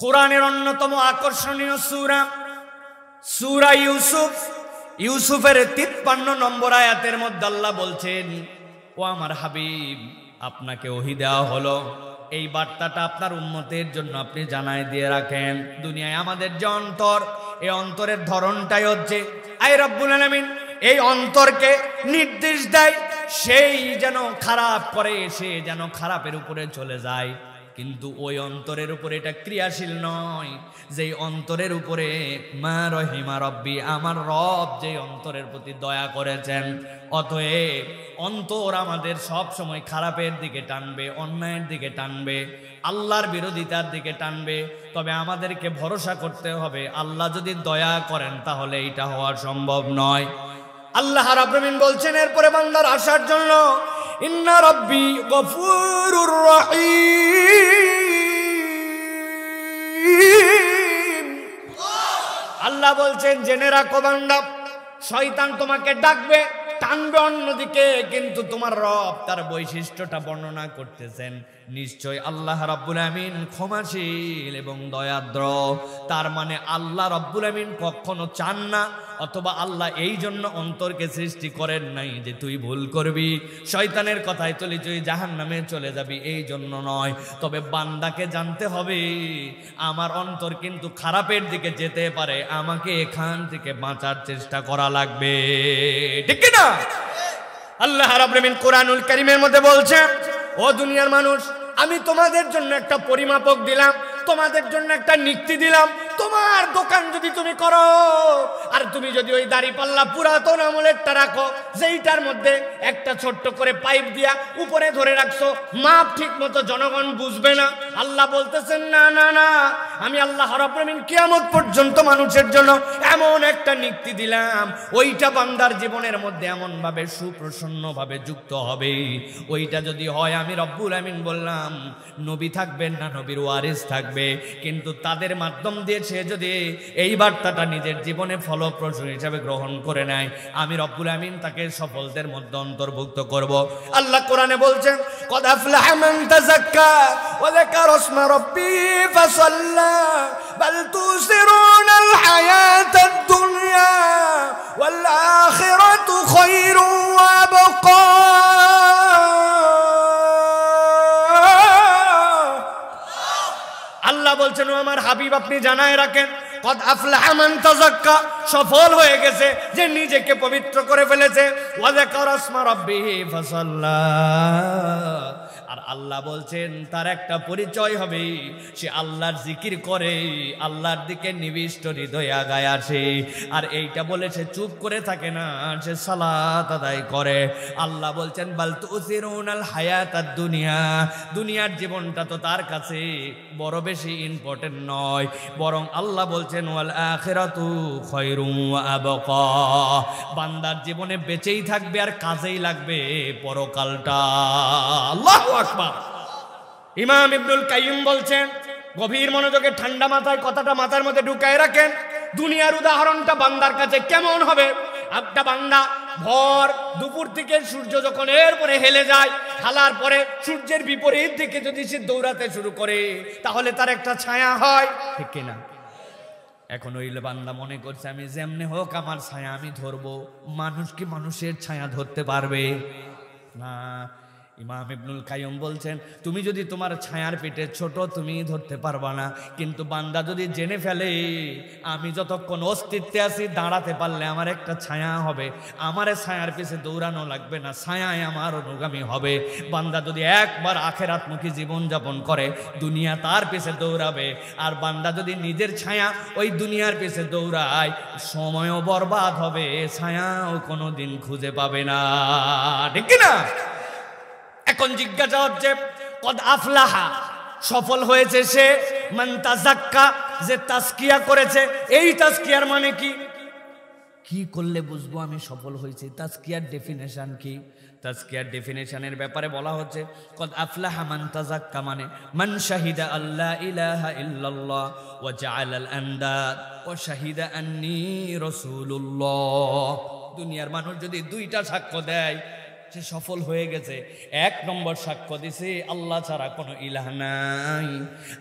কোরআনের অন্যতম আকর্ষণীয় সূরা সূরা ইউসুফ। ইউসুফের 53 নম্বর আয়াতের মধ্যে আল্লাহ বলছেন, ও আমার হাবিব, আপনাকে ওহী দেওয়া হলো, এই বার্তাটা আপনার উম্মতের জন্য আপনি জানাই দিয়ে রাখেন। দুনিয়ায় আমাদের যে অন্তর, এই অন্তরের ধরনটাই হচ্ছে আয় রব্বুল আলামিন এই অন্তরকে নির্দেশ দেয় সেই যেন খারাপ করে, সে যেন খারাপের উপরে চলে যায়, কিন্তু ওই অন্তরের উপরে এটা ক্রিয়াশীল নয়। যেই অন্তরের উপরে মা রহিমা রব্বি, আমার রব যে অন্তরের প্রতি দয়া করেছেন, অতএব অন্তর আমাদের সব সময় খারাপের দিকে টানবে, অন্যায়ের দিকে টানবে, আল্লাহর বিরোধিতার দিকে টানবে। তবে আমাদেরকে ভরসা করতে হবে, আল্লাহ যদি দয়া করেন তাহলে এটা হওয়া সম্ভব নয়। আল্লাহ রাব্বুল আলামিন বলছেন এরপরে বান্দার আসার জন্য, ইন্না রাব্বি গফুরুর রহিম। আল্লাহ বলছেন জেনে রাখো বান্দা, শয়তান তোমাকে ডাকবে, টানবে অন্যদিকে, কিন্তু তোমার রব তার বৈশিষ্ট্যটা বর্ণনা করতেছেন, নিশ্চয় আল্লাহ রাব্বুল আমিন ক্ষমাশীল এবং দয়াদ্র। তার মানে আল্লাহ রাব্বুল আমিন কখনো চান না, অথবা আল্লাহ এই জন্য অন্তরকে সৃষ্টি করেন নাই যে তুই ভুল করবি, শয়তানের কথায় তুই জাহান্নামে চলে যাবি, এই জন্য নয়। তবে বান্দাকে জানতে হবে আমার অন্তর কিন্তু খারাপের দিকে যেতে পারে, আমাকে এখান থেকে বাঁচার চেষ্টা করা লাগবে, ঠিক না? আল্লাহ রাব্বুল আমিন কোরআনুল কারীমের মধ্যে বলছেন, ও দুনিয়ার মানুষ, আমি তোমাদের জন্য একটা পরিমাপক দিলাম, তোমাদের জন্য একটা নিক্তি দিলাম। তোমার দোকান যদি তুমি করো, আর তুমি যদি ওই দাড়িপাল্লা পুরাতন আমলেরটা রাখো, যেইটার মধ্যে একটা ছোট্ট করে পাইপ দিয়া উপরে ধরে রাখছো, মাপ ঠিক মতো জনগণ বুঝবে না। আল্লাহ বলতেছেন না না না, আমি আল্লাহ রাব্বুল আমিন কিয়ামত পর্যন্ত মানুষের জন্য এমন একটা নিক্তি দিলাম, ওইটা বান্দার জীবনের মধ্যে এমন ভাবে সুপ্রসন্ন ভাবে যুক্ত হবে। ওইটা যদি হয়, আমি রব্বুল আমিন বললাম নবী থাকবেন না, নবীর ওয়ারিস থাকবে, কিন্তু তাদের মাধ্যম দিয়ে সে যদি এই বার্তাটা নিজের জীবনে ফলপ্রসূ হিসাবে গ্রহণ করে নেয়, আমি রব্বুল আমিন তাকে সফলদের মধ্যে অন্তর্ভুক্ত করব। আল্লাহ কোরআনে বলছেন, কদ আফলাহা মান তাযাক্কা ওয়া যাকারা ইসমা রাব্বি ফাসাল্লা বাল তুসিরুনাল হায়াতাদ দুনিয়া ওয়াল আখিরাতু খায়রুন ওয়া আবকা। আল্লাহ বলছেন, ও আমার হাবিব আপনি জানায় রাখেন, কদ আফলাহা মান তাযাক্কা, সফল হয়ে গেছে যে নিজেকে পবিত্র করে ফেলেছে, ওয়া যাকারা ইসমা রাব্বিহি ফাসাল্লা। আর আল্লাহ বলছেন তার একটা পরিচয় হবে, সে আল্লাহর জিকির করে, আল্লাহর দিকে নিবিষ্ট হৃদয়ে আগায় আসে। আর এইটা বলে সে চুপ করে থাকে না, সে সালাত আদায় করে। আল্লাহ বলছেন বাল তুসিরুনাল হায়াতাদ দুনিয়া, দুনিয়ার জীবনটা তো তার কাছে বড় বেশি ইম্পর্টেন্ট নয়, বরং আল্লাহ বলছেন ওয়াল আখিরাতু খায়রুন ওয়া আবকা, বান্দার জীবনে বেঁচেই থাকবে আর কাজেই লাগবে পরকালটা। আল্লাহু আকবার। ইমাম ইবনুল কাইয়্যিম বলছেন, গভীর মনোযোগে ঠান্ডা মাথায় কথাটা মাথার মধ্যে ঢুকায় রাখেন, দুনিয়ার উদাহরণটা বান্দার কাছে কেমন হবে। একটা বান্দা ভোর দুপুর থেকে সূর্য যখন এরপরে হেলে যায়, হালার পরে সূর্যের বিপরীত দিকে যদি সে দৌড়াতে শুরু করে, তাহলে তার একটা ছায়া হয়, ঠিক কিনা? এখন ওই বান্দা মনে করছে আমি যেমনে হোক আমার ছায়া আমি ধরবো। মানুষ কি মানুষের ছায়া ধরতে পারবে? না। ইমাম ইবনুল কাইয়্যিম বলছেন, তুমি যদি তোমার ছায়ার পেটে ছোট, তুমি ধরতে পারবা না, কিন্তু বান্দা যদি জেনে ফেলে আমি যতক্ষণ অস্তিত্বে আছি, দাঁড়াতে পারলে আমার একটা ছায়া হবে, আমার ছায়ার পিছে দৌড়ানো লাগবে না, ছায়ায় আমার অনুগামী হবে। বান্দা যদি একবার আখিরাতমুখী জীবন যাপন করে, দুনিয়া তার পিছে দৌড়াবে। আর বান্দা যদি নিজের ছায়া ওই দুনিয়ার পিছে দৌড়ায়, সময়ও বরবাদ হবে, ছায়াও কোনোদিন খুঁজে পাবে না, ঠিক কিনা? এখন জিজ্ঞাসা হচ্ছে, কদ আফলাহা, সফল হয়েছে সে, মান তাযাক্কা, যে তাজকিয়া করেছে। এই তাজকিয়ার মানে কি? কি করলে বুঝবো আমি সফল হয়েছি? তাজকিয়ার ডেফিনেশন কি? তাজকিয়ার ডেফিনেশনের ব্যাপারে বলা হচ্ছে, কদ আফলাহা মান তাযাক্কা মানে মান শাহিদা আল্লা ইলাহা ইল্লাল্লাহ ওয়া জাআলাল আন্দাদ ওয়া শাহিদা আন্নী রাসূলুল্লাহ। দুনিয়ার মানুষ যদি দুইটা সাক্ষ্য দেয়, সে সফল হয়ে গেছে। 1 নম্বর সাক্ষ্য দিছে আল্লাহ ছাড়া কোনো ইলাহ নাই,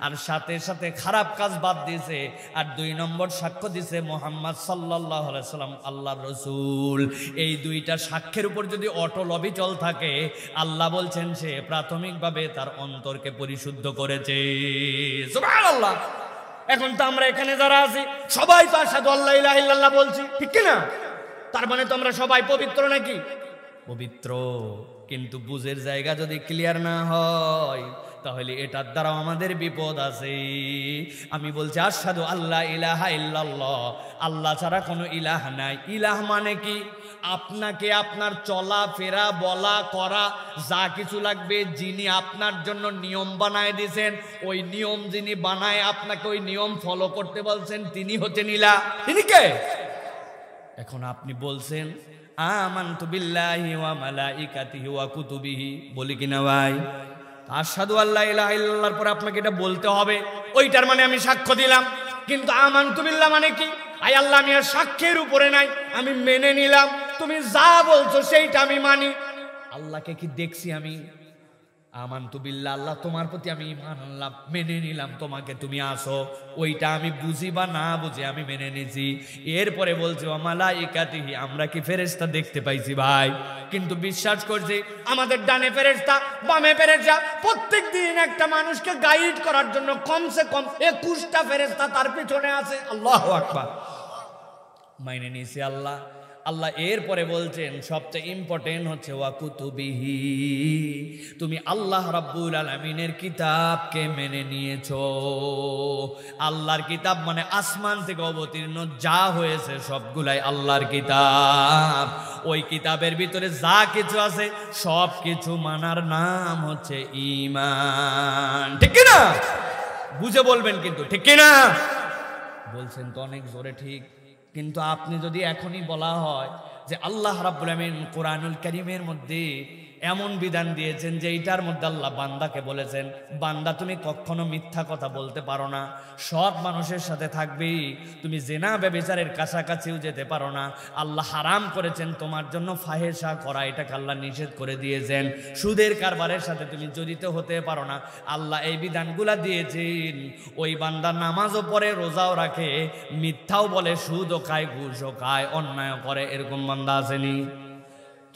আর সাথে সাথে খারাপ কাজ বাদ দিয়েছে। আর 2 নম্বর সাক্ষ্য দিছে মুহাম্মদ সাল্লাল্লাহু আলাইহি সাল্লাম আল্লাহর রাসূল। এই 2টা সাক্ষ্যের উপর যদি অটল অবিচল থাকে, আল্লাহ বলছেন সে প্রাথমিকভাবে তার অন্তরকে পরিশুদ্ধ করেছে। সুবহানাল্লাহ। এখন তো আমরা এখানে যারা আছি সবাই তো আশহাদু আল্লা ইলাহা ইল্লাল্লাহ বলছি, ঠিক কি না? তার মানে তো আমরা সবাই পবিত্র নাকি? পবিত্র। কিন্তু বুঝের জায়গা যদি ক্লিয়ার না হয়, তাহলে এটার দ্বারা আমাদের বিপদ আছে। আমি বলছি আশহাদু আল্লা ইলাহা ইল্লাল্লাহ, আল্লাহ ছাড়া কোনো ইলাহ নাই। ইলাহ মানে কি? আপনাকে আপনার চলা ফেরা বলা করা যা কিছু লাগবে, যিনি আপনার জন্য নিয়ম বানায় দিয়েছেন, ওই নিয়ম যিনি বানায় আপনাকে ওই নিয়ম ফলো করতে বলছেন, তিনি হচ্ছেন ইলাহ। তিনি কে? এখন আপনি বলছেন আমানতু বিল্লাহি ওয়া মালাইকাতিহি ওয়া কুতুবিহি, বলি কিনা ভাই? আশহাদু আল্লা ইলাহা ইল্লাল্লাহর পরে আপনাকে এটা বলতে হবে। ওইটার মানে আমি সাক্ষ্য দিলাম। কিন্তু আমানতু বিল্লাহ মানে কি? আয় আল্লাহ, আমি আর সাক্ষ্যের উপরে নাই, আমি মেনে নিলাম, তুমি যা বলছো সেইটা আমি মানি। আল্লাহকে কি দেখছি আমি? আমানতু বিল্লাহ, আল্লাহ তোমার প্রতি আমি ঈমান আনলাম, মেনে নিলাম তোমাকে তুমি আসো। ওইটা আমি বুঝি বা না বুঝি আমি মেনে নিছি। এরপরে বলছি ওয়া মালাইকাতিহি, আমরা কি ফেরেশতা দেখতে পাইছি ভাই? কিন্তু বিশ্বাস করছি আমাদের ডানে ফেরেশতা, বামে ফেরেশতা, প্রত্যেক দিন একটা মানুষকে গাইড করার জন্য কমসে কম 21টা ফেরেশতা তার পিছনে আছে। আল্লাহু আকবার। মাইনে নিছি আল্লাহ। আল্লাহ এরপরে বলছেন সবচেয়ে ইম্পর্টেন্ট হচ্ছে ওয়া কুতুবিহি, তুমি আল্লাহ রাব্বুল আলামিনের কিতাবকে মেনে নিয়েছো। আল্লাহর কিতাব মানে আসমান থেকে অবতীর্ণ যা হয়েছে সবগুলাই আল্লাহর কিতাব। ওই কিতাবের ভিতরে যা কিছু আছে সব কিছু মানার নাম হচ্ছে ঈমান, ঠিক কি না? বুঝে বলবেন কিন্তু, ঠিক কি না? বলছেন তো অনেক জোরে ঠিক। কিন্তু আপনি যদি এখনই বলা হয় যে আল্লাহ রাব্বুল আমিন কোরআনুল কারীমের মধ্যে এমন বিধান দিয়েছেন যে এইটার মধ্যে আল্লাহ বান্দাকে বলেছেন, বান্দা তুমি কখনো মিথ্যা কথা বলতে পারো না, সৎ মানুষের সাথে থাকবি, তুমি জিনা ব্যভিচারের কাছাকাছিও যেতে পারো না, আল্লাহ হারাম করেছেন তোমার জন্য ফাহেশা করা, এটাকে আল্লাহ নিষেধ করে দিয়েছেন, সুদের কারবারের সাথে তুমি জড়িত হতে পারো না, আল্লাহ এই বিধানগুলা দিয়েছেন। ওই বান্দা নামাজও পড়ে, রোজাও রাখে, মিথ্যাও বলে, সুদও খায়, ঘুষও খায়, অন্যায় করে, এরকম বান্দা আসেনি?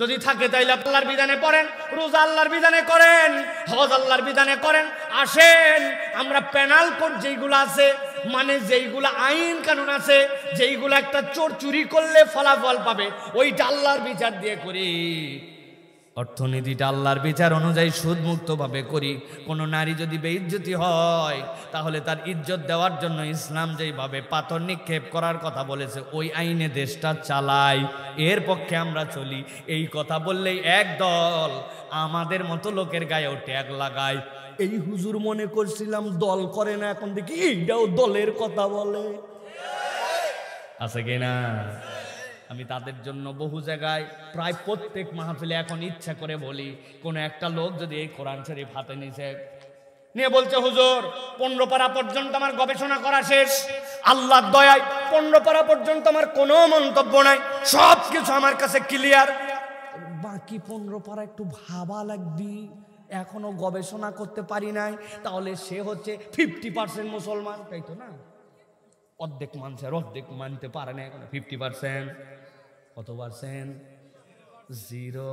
যদি থাকে তাইলে আল্লাহর বিধানে পড়েন, রোজা আল্লাহর বিধানে করেন, হজ আল্লাহর বিধানে করেন। আসেন আমরা পেনাল কোড যেইগুলো আছে, মানে যেইগুলো আইন কানুন আছে, যেইগুলো একটা চোর চুরি করলে ফলাফল পাবে, ওইটা আল্লাহর বিচার দিয়ে করি। অর্থনীতিটা আল্লাহর বিচার অনুযায়ী সুদমুক্ত ভাবে করি। কোনো নারী যদি বেইজ্জতি হয়, তাহলে তার ইজ্জত দেওয়ার জন্য ইসলাম যেইভাবে পাথর নিক্ষেপ করার কথা বলেছে, ওই আইনে দেশটা চালাই, এর পক্ষে আমরা চলি। এই কথা বললেই এক দল আমাদের মতো লোকের গায়েও ট্যাগ লাগায়। এই হুজুর মনে করছিলাম দল করে না, এখন দেখি এইটাও দলের কথা বলে। আছে কিনা? আমি তাদের জন্য বহু জায়গায় প্রায় প্রত্যেক মাহফিলে এখন ইচ্ছা করে বলি, কোন একটা লোক যদি এই কোরআন শরীফ হাতে নিয়ে বলছে হুজুর 15 পারা পর্যন্ত আমার গবেষণা করা শেষ, আল্লাহর দয়ায় 15 পারা পর্যন্ত আমার কোনো মন্তব্য নাই, সব কিছু আমার কাছে ক্লিয়ার, বাকি 15 পারা একটু ভাবা লাগবি, এখনো গবেষণা করতে পারি নাই, তাহলে সে হচ্ছে 50% মুসলমান, তাই তো না? অর্ধেক মানছে আর অর্ধেক মানতে পারে না, এখন 50%। কত পার্সেন্ট? 0।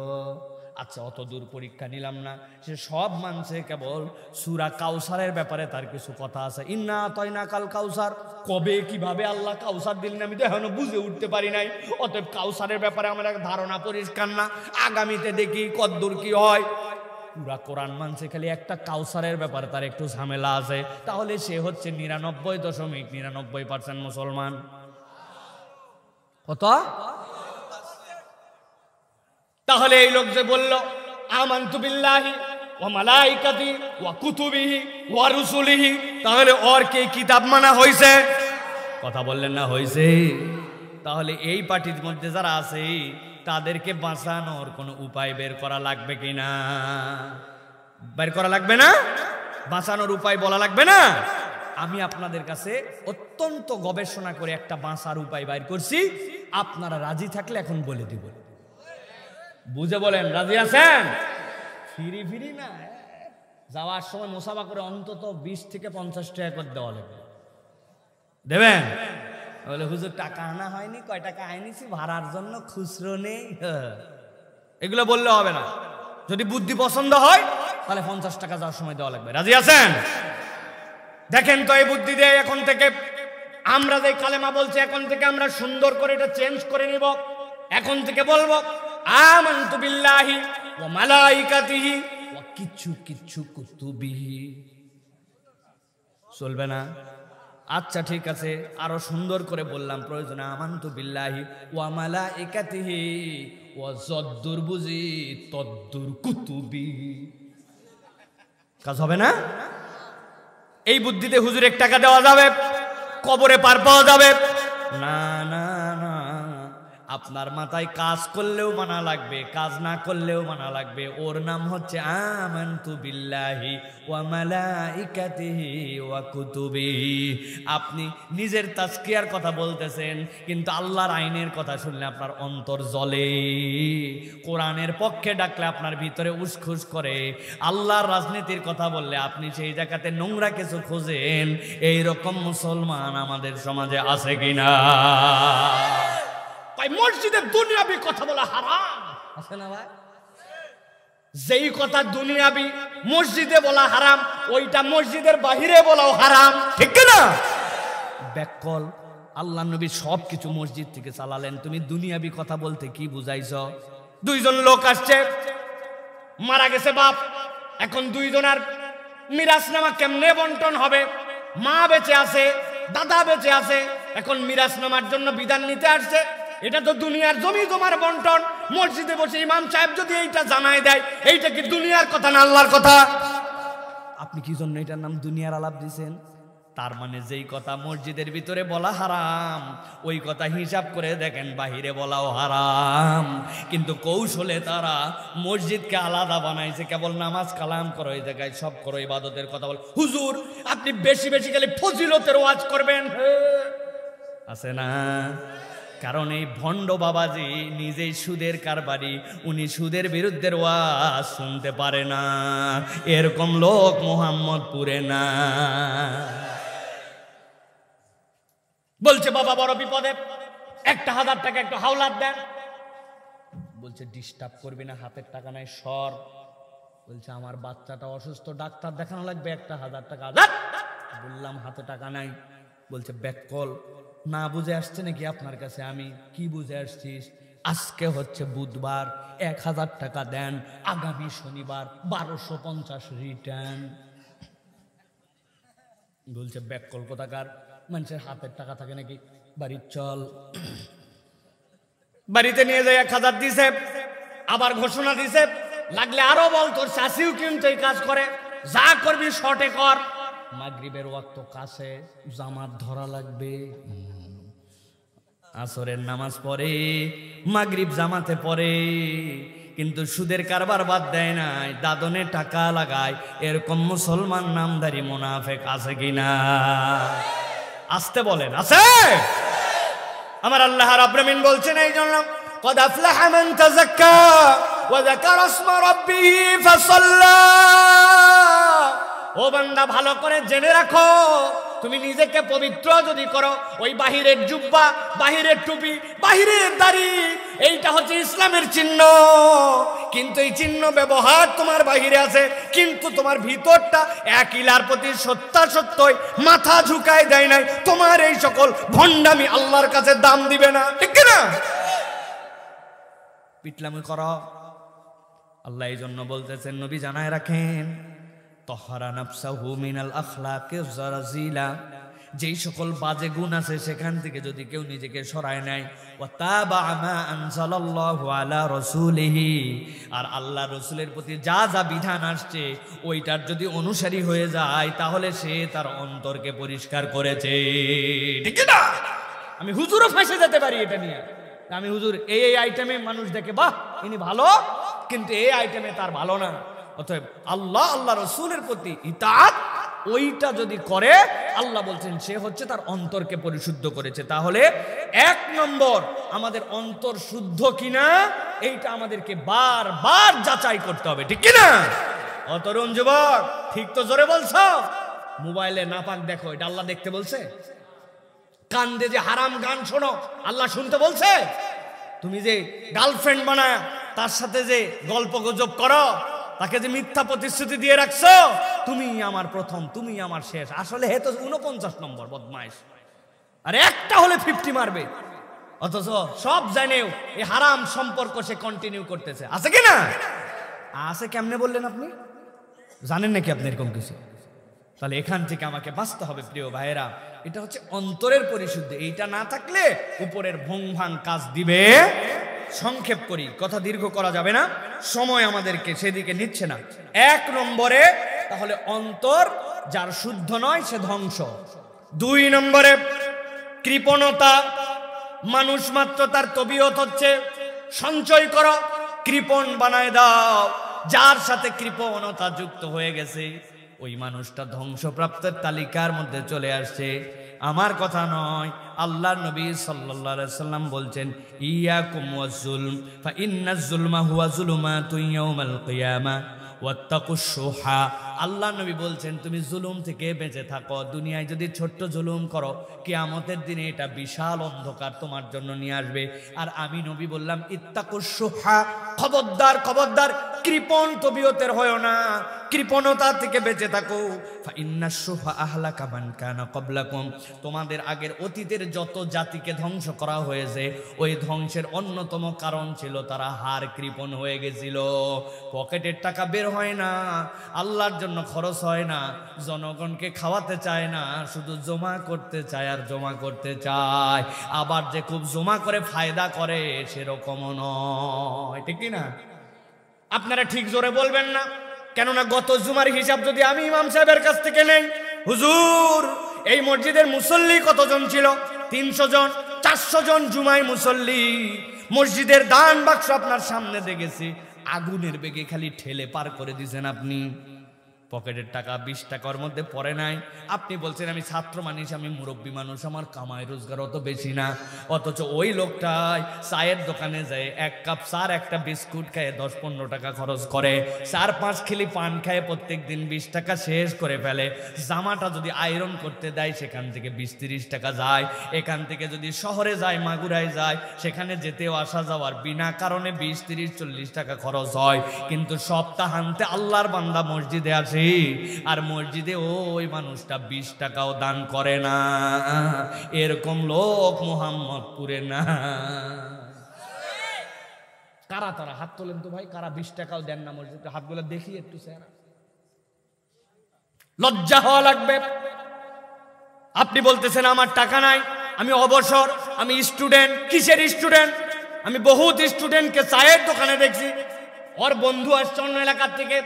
আচ্ছা, অত দূর পরীক্ষা নিলাম না, সে সব মানছে, কেবল সূরা কাউসারের ব্যাপারে তার কিছু কথা আছে। ইন্না আতাইনা কাল কাউসার, কবে কিভাবে আল্লাহ কাউসার দিলেন আমি তো এখনো বুঝে উঠতে পারি নাই, অতএব কাউসারের ব্যাপারে আমার ধারণা পরিষ্কার না, আগামীতে দেখি কতদূর কি হয়। পুরা কোরআন মানছে, খালি একটা কাউসারের ব্যাপারে তার একটু ঝামেলা আছে, তাহলে সে হচ্ছে 99.99% মুসলমান। কত? তাহলে এই লোক যে বলল আমানতু বিল্লাহি ওয়া মালাইকাতিহি ওয়া কুতুবিহি ওয়া রুসুলিহি, তাহলে ওর কি কিতাব মানা হইছে? কথা বললেন না হইছে? তাহলে এই পার্টির মধ্যে যারা আছে তাদেরকে বাঁচানোর কোনো উপায় বের করা লাগবে কিনা? বের করা লাগবে না? বাঁচানোর উপায় বলা লাগবে না? আমি আপনাদের কাছে অত্যন্ত গবেষণা করে একটা বাঁচার উপায় বাইর করছি, আপনারা রাজি থাকলে এখন বলে দিব। বুঝে বলেন, রাজি আছেন? ফিরি ফিরি না, যাওয়ার সময় মোসাফা করে অন্তত 20 থেকে 50 টাকা করে দেওয়া লাগবে। দেবেন? বলে হুজুর টাকা আনা হয়নি, কয় টাকা আনিছি ভাড়ার জন্য, খুচরো নেই। এগুলো বললে হবে না। যদি বুদ্ধি পছন্দ হয় তাহলে 50 টাকা যাওয়ার সময় দেওয়া লাগবে। রাজি আছেন? দেখেন তো এই বুদ্ধি দিয়ে এখন থেকে আমরা যে কালেমা বলছি, এখন থেকে আমরা সুন্দর করে এটা চেঞ্জ করে নিব। এখন থেকে বলবো আমানতু বিল্লাহি ওয়া মালাইকাতিহি ওয়া কিছু কুতুবিহি। চলবে না? আচ্ছা ঠিক আছে, আরো সুন্দর করে বললাম প্রয়োজনে, আমানতু বিল্লাহি ওয়া মালাইকাতিহি ওয়া যদ্দুর বুঝি তদ্দুর কুতুবিহি। কাজ হবে না? এই বুদ্ধিতে হুজুর 1 টাকা দেওয়া যাবে, কবরে পার পাওয়া যাবে না। না না, আপনার মাথায় কাজ করলেও মানা লাগবে, কাজ না করলেও মানা লাগবে। ওর নাম হচ্ছে আমানতু বিল্লাহি ওয়া মালাইকাতিহি ওয়া কুতুবিহি। আপনি নিজের তাজকিয়ার কথা বলতেছেন, কিন্তু আল্লাহর আইনের কথা শুনলে আপনার অন্তর জ্বলে। কোরআনের পক্ষে ডাকলে আপনার ভিতরে উসখুস করে। আল্লাহর রাজনীতির কথা বললে আপনি সেই জায়গাতে নোংরা কিছু খোঁজেন। এইরকম মুসলমান আমাদের সমাজে আছে কিনা? মসজিদে দুনিয়াবি কথা বলা হারাম আছে না ভাই? যেই কথা দুনিয়াবি মসজিদে বলা হারাম, ওইটা মসজিদের বাহিরে বলাও হারাম, ঠিক না? ব্যাকল আল্লাহ নবী সবকিছু মসজিদ থেকে চালালেন, তুমি দুনিয়াবি কথা বলতে কি বুঝাইছ? 2 জন লোক আসছে, মারা গেছে বাপ, এখন 2 জনের মিরাসনামা কেমনে বন্টন হবে? মা বেঁচে আছে, দাদা বেঁচে আছে, এখন মিরাসনামার জন্য বিধান নিতে আসছে। এটা তো দুনিয়ার জমি জমার বন্টন। মসজিদে বসে ইমাম সাহেব যদি এইটা জানায় দেয়, এইটা কি দুনিয়ার কথা না আল্লাহর কথা? আপনি কি জন্য এটার নাম দুনিয়ার আলাপ দিয়েছেন? তার মানে যেই কথা মসজিদের ভিতরে বলা হারাম, ওই কথা হিসাব করে দেখেন বাহিরে বলাও হারাম। কিন্তু কৌশলে তারা মসজিদকে আলাদা বানাইছে, কেবল নামাজ কালাম করো, এই জায়গায় সব করো, ইবাদতের কথা বল। হুজুর আপনি বেশি বেশি গেলে ফজিলতের ওয়াজ করবেন, আছে না? কারণ এই ভণ্ড বাবাজি নিজেই সুদের কারবারি, উনি সুদের বিরুদ্ধে ওয়াজ শুনতে পারে না। এরকম লোক মোহাম্মদপুরে না। বলছে বাবা বড় বিপদে, 1000 টাকা একটু হাওলাত দেন। বলছে ডিস্টার্ব করবি না, হাতের টাকা নাই, সর। বলছে আমার বাচ্চাটা অসুস্থ, ডাক্তার দেখানো লাগবে, 1000 টাকা। বললাম হাতে টাকা নাই। বলছে ব্যাককল, না বুঝে আসছে নাকি আপনার কাছে? আমি কি বুঝে আসছিস? আজকে হচ্ছে বুধবার, 1000 টাকা দেন, আগামী শনিবার 1250 রিটার্ন। বলছে ব্যাককল কোথাকার, মানুষের হাতের টাকা থাকে নাকি? বাড়ি চল। বাড়িতে নিয়ে যায় 1000 দিছে, আবার ঘোষণা দিছে, লাগলে আরো বল, তোর চাষিও কিন্তু এই কাজ করে, যা করবি শর্টে কর। মাগরিবের ওয়াক্ত কাছে, জামাত ধরা লাগবে। আসরের নামাজ পড়ে, মাগরিব জামাতে পড়ে, কিন্তু সুদের কারবার বাদ দেয় নাই, দাদনে টাকা লাগায়। এরকম মুসলমান নামধারী মুনাফিক আছে কিনা? আসতে বলেন, আছে? আমার আল্লাহ রাব্বুল আমিন বলছেন এই জন্য, قد أفلح من تزكى وذكر اسم ربه فصلى। ও বান্দা ভালো করে জেনে রাখো, তুমি নিজেকে পবিত্র যদি করো, ওই বাহিরের জুব্বা, বাহিরের টুপি, বাহিরের দাড়ি, এইটা হচ্ছে ইসলামের চিহ্ন। কিন্তু এই চিহ্ন ব্যবহার তোমার বাহিরে আছে, কিন্তু তোমার ভিতরটা এক ইলার প্রতি সত্যই মাথা ঝুঁকায় দেয় নাই। তোমার এই সকল ভণ্ডামি আল্লাহর কাছে দাম দিবে না, ঠিক না? পিটলামি করো। আল্লাহ এই জন্য বলতেছেন, নবী জানায় রাখেন, তহরা নাফসাহু মিনাল আখলাকিজ জারাজিলা, যেই সকল বাজে গুণ আছে সেখান থেকে যদি কেউ নিজেকে সরায় নেয়, ওয়া তাবা মা আনজালাল্লাহু আলা রাসূলিহি, আর আল্লাহ রাসূলের প্রতি যা যা বিধান আসছে ওইটার যদি অনুসারী হয়ে যায়, তাহলে সে তার অন্তরকে পরিষ্কার করেছে, ঠিক না? আমি হুজুরও ফেঁসে যেতে পারি এটা নিয়ে। আমি হুজুর এই আইটেমে মানুষ দেখে বাহ ইনি ভালো, কিন্তু এই আইটেমে তার ভালো না। অতএব আল্লাহ রসুলের প্রতি ইতাআত ওইটা যদি করে, আল্লাহ বলছেন সে হচ্ছে তার অন্তরকে পরিশুদ্ধ করেছে। তাহলে 1 নম্বর আমাদের অন্তর শুদ্ধ কিনা এইটা আমাদেরকে বারবার যাচাই করতে হবে, ঠিক কি না? ও তরুণ যুবক, ঠিক তো জোরে বলছো? মোবাইলে নাপাক দেখো, এটা আল্লাহ দেখতে বলছে? কান্দে যে হারাম গান শোনো, আল্লাহ শুনতে বলছে? তুমি যে গার্লফ্রেন্ড বানায় তার সাথে যে গল্প গুজব করো, তাকে যে মিথ্যা প্রতিশ্রুতি দিয়ে রাখছো, তুমি আমার প্রথম, তুমি আমার শেষ, আসলে হে তো 49 নম্বর বদমাইশ, আর একটা হলে 50 মারবে, অথচ সব জানেও এই হারাম সম্পর্ক সে কন্টিনিউ করতেছে। আছে কি না? আছে। কেমনে বললেন আপনি? জানেন নাকি আপনি এরকম কিছু? তাহলে এখান থেকে আমাকে বাঁচতে হবে প্রিয় ভাইয়েরা। এটা হচ্ছে অন্তরের পরিশুদ্ধি। এইটা না থাকলে উপরের ভং ভাং কাজ দিবে। সংক্ষেপ করি, কথা দীর্ঘ করা যাবে না, সময় আমাদেরকে সেদিকে নিচ্ছে না। 1 নম্বরে তাহলে অন্তর যার শুদ্ধ নয় সে ধ্বংস। 2 নম্বরে কৃপণতা। মানুষ মাত্র তার তবিয়ত হচ্ছে সঞ্চয় করো, কৃপণ বানায় দাও। যার সাথে কৃপণতা যুক্ত হয়ে গেছে ওই মানুষটা ধ্বংসপ্রাপ্তের তালিকার মধ্যে চলে আসছে। আমার কথা নয়, আল্লাহর নবী সাল্লাল্লাহু আলাইহি সাল্লাম বলছেন, ইয়াকুম ওয়াজ-জুলম ফা ইন্নাজ জুলমা হুয়া জুলুমাতুন ইয়াউমাল কিয়ামা ওয়াত্তাকুশ শুহা। আল্লাহ নবী বলছেন, তুমি জুলুম থেকে বেঁচে থাকো। দুনিয়ায় যদি ছোট্ট জুলুম করো, কিয়ামতের দিনে এটা বিশাল অন্ধকার তোমার জন্য নিয়ে আসবে। আর আমি নবী বললাম, ইত্তাকুশ শুহা, খবরদার খবরদার কৃপণ তবিয়তের হয় না, কৃপণতা থেকে বেঁচে থাকো। ফা ইন্নাশ শুহা আহলাকা মান কানা ক্বাবলাকুম, তোমাদের আগের অতীতের যত জাতিকে ধ্বংস করা হয়েছে ওই ধ্বংসের অন্যতম কারণ ছিল তারা হার কৃপণ হয়ে গেছিল। পকেটের টাকা বের হয় না, আল্লাহর জন্য খরচ হয় না, জনগণকে খাওয়াতে চায় না, শুধু জমা করতে চায় আর জমা করতে চায়। আবার যে খুব জমা করে ফায়দা করে সেরকমও নয়, ঠিক না? আপনারা ঠিক জোরে বলবেন না, কেননা গত জুমার হিসাব যদি আমি ইমাম সাহেবের কাছ থেকে নেই, হুজুর এই মসজিদের মুসল্লি কতজন ছিল? 300 জন, 400 জন জুমায় মুসল্লি। মসজিদের দান বাক্স আপনার সামনে দেখেছি, আগুনের বেগে খালি ঠেলে পার করে দিয়েছেন আপনি। পকেটের টাকা 20 টাকার মধ্যে পড়ে নাই। আপনি বলছেন আমি ছাত্র মানুষ, আমি মুরব্বী মানুষ, আমার কামাই রোজগার অত বেশি না। অথচ ওই লোকটাই চায়ের দোকানে যায় 1 কাপ চা, একটা বিস্কুট খায় 10-15 টাকা খরচ করে, 4-5 খিলি পান খায় প্রত্যেক দিন 20 টাকা শেষ করে ফেলে। জামাটা যদি আয়রন করতে দেয় সেখান থেকে 20-30 টাকা যায়। এখান থেকে যদি শহরে যায়, মাগুরায় যায়, সেখানে যেতেও আসা যাওয়ার বিনা কারণে 20-30-40 টাকা খরচ হয়। কিন্তু সপ্তাহান্তে আল্লাহর বান্দা মসজিদে আসে, আর মসজিদে ওই মানুষটা 20 টাকাও দান করে না। এরকম লোক মুহাম্মদপুরে না। কারা তারা? হাত তোলেন তো ভাই, কারা 20 টাকাও দেন না মসজিদে? হাতগুলো দেখি একটু, স্যার লজ্জা হওয়া লাগবে। আপনি বলতেছেন আমার টাকা নাই, আমি অবসর, আমি স্টুডেন্ট। কিসের স্টুডেন্ট? আমি বহুত স্টুডেন্টকে চায়ের দোকানে দেখছি, ওর বন্ধু আসছে অন্য এলাকার থেকে,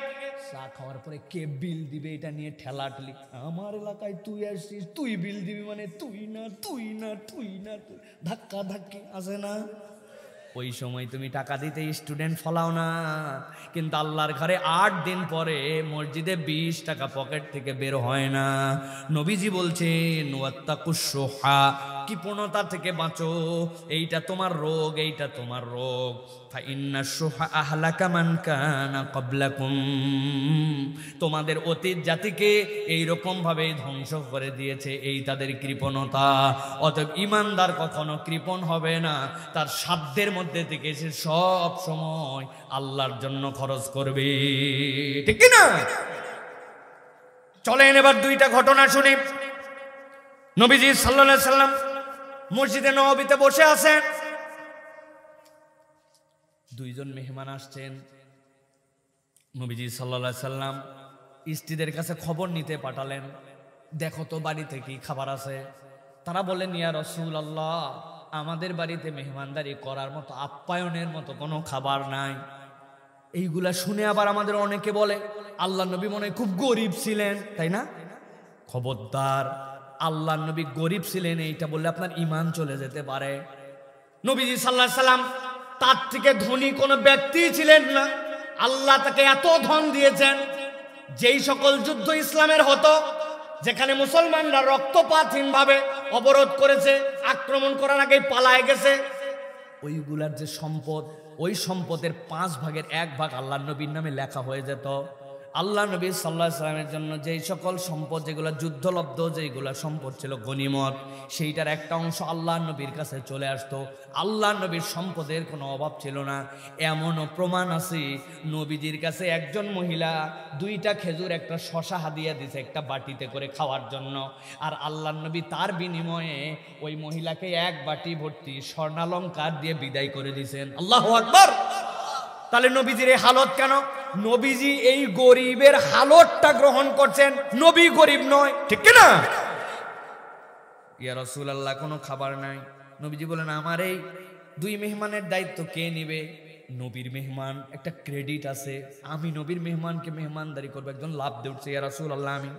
চা খাওয়ার পরে কে বিল দিবে এটা নিয়ে ঠেলাঠেলি। আমার এলাকায় তুই আসছিস, তুই বিল দিবি মানে তুই না, তুই না, তুই না, ধাক্কা ধাক্কি আছে না? ওই সময় তুমি টাকা দিতে স্টুডেন্ট ফলাও না, কিন্তু আল্লাহর ঘরে 8 দিন পরে মসজিদে 20 টাকা পকেট থেকে বের হয় না। নবীজি বলছেন ওয়াত্তাকুশ শুহা, কৃপণতা থেকে বাঁচো, এইটা তোমার রোগ, এইটা তোমার রোগ। ফা ইন্নাশ শুহা আহলাকা মান কানা ক্বাবলাকুম, তোমাদের অতীত জাতিকে এইরকম ভাবে ধ্বংস করে দিয়েছে এই তাদের কৃপণতা। অতএব ইমানদার কখনো কৃপণ হবে না, তার সাধ্যের মধ্যে থেকে সে সব সময় আল্লাহর জন্য খরচ করবে, ঠিক না? চলেন এবার 2টা ঘটনা শুনি। নবীজি সাল্লাল্লাহু আলাইহি সাল্লাম মসজিদে নববীতে বসে আছেন, 2 জন মেহমান আসছেন। নবীজি সাল্লাল্লাহু আলাইহি সাল্লাম স্ত্রীদের কাছে খবর নিতে পাঠালেন, দেখো তো বাড়িতে কি খাবার আছে। তারা বলেন, ইয়া রাসূলুল্লাহ, আমাদের বাড়িতে মেহমানদারি করার মতো, আপ্যায়নের মতো কোনো খাবার নাই। এইগুলা শুনে আবার আমাদের অনেকে বলে আল্লাহ নবী মনে হয় খুব গরিব ছিলেন, তাই না? খবরদার, আল্লাহ নবী গরিব ছিলেন এইটা বললে আপনার ঈমান চলে যেতে পারে। নবীজি সাল্লাল্লাহু আলাইহি সাল্লাম তার থেকে ধনী কোনো ব্যক্তি ছিলেন না। আল্লাহ তাকে এত ধন দিয়েছেন, যেই সকল যুদ্ধ ইসলামের হতো, যেখানে মুসলমানরা রক্তপাতহীন ভাবে অবরোধ করেছে, আক্রমণ করার আগে পালায় গেছে, ওইগুলার যে সম্পদ ওই সম্পদের 5 ভাগের 1 ভাগ আল্লাহর নবীর নামে লেখা হয়ে যেত। আল্লাহ নবী সাল্লাল্লাহু আলাইহি ওয়াসাল্লামের জন্য যেই সকল সম্পদ, যেগুলো যুদ্ধলব্ধ, যেগুলো সম্পদ ছিল গনিমত, সেইটার একটা অংশ আল্লাহ নবীর কাছে চলে আসতো। আল্লাহ নবীর সম্পদের কোনো অভাব ছিল না। এমনও প্রমাণ আছে, নবীজির কাছে একজন মহিলা 2টা খেজুর, একটা শশা হাদিয়া দিছে একটা বাটিতে করে খাওয়ার জন্য, আর আল্লাহ নবী তার বিনিময়ে ওই মহিলাকে 1 বাটি ভর্তি স্বর্ণালঙ্কার দিয়ে বিদায় করে দিয়েছেন। আল্লাহু আকবার। তাহলে নবীজির এই হালত কেন? নবীজি এই গরিবের হালতটা গ্রহণ করছেন, নবী গরিব নয়, ঠিক কি না? ইয়া রাসূলুল্লাহ, কোনো খাবার নাই। নবীজি বলেন, আমার এই 2 মেহমানের দায়িত্ব কে নেবে? নবীর মেহমান, একটা ক্রেডিট আছে, আমি নবীর মেহমানকে মেহমানদারি করবো। একজন লাভ দিয়ে উঠছে, ইয়া রাসূলুল্লাহ আমি।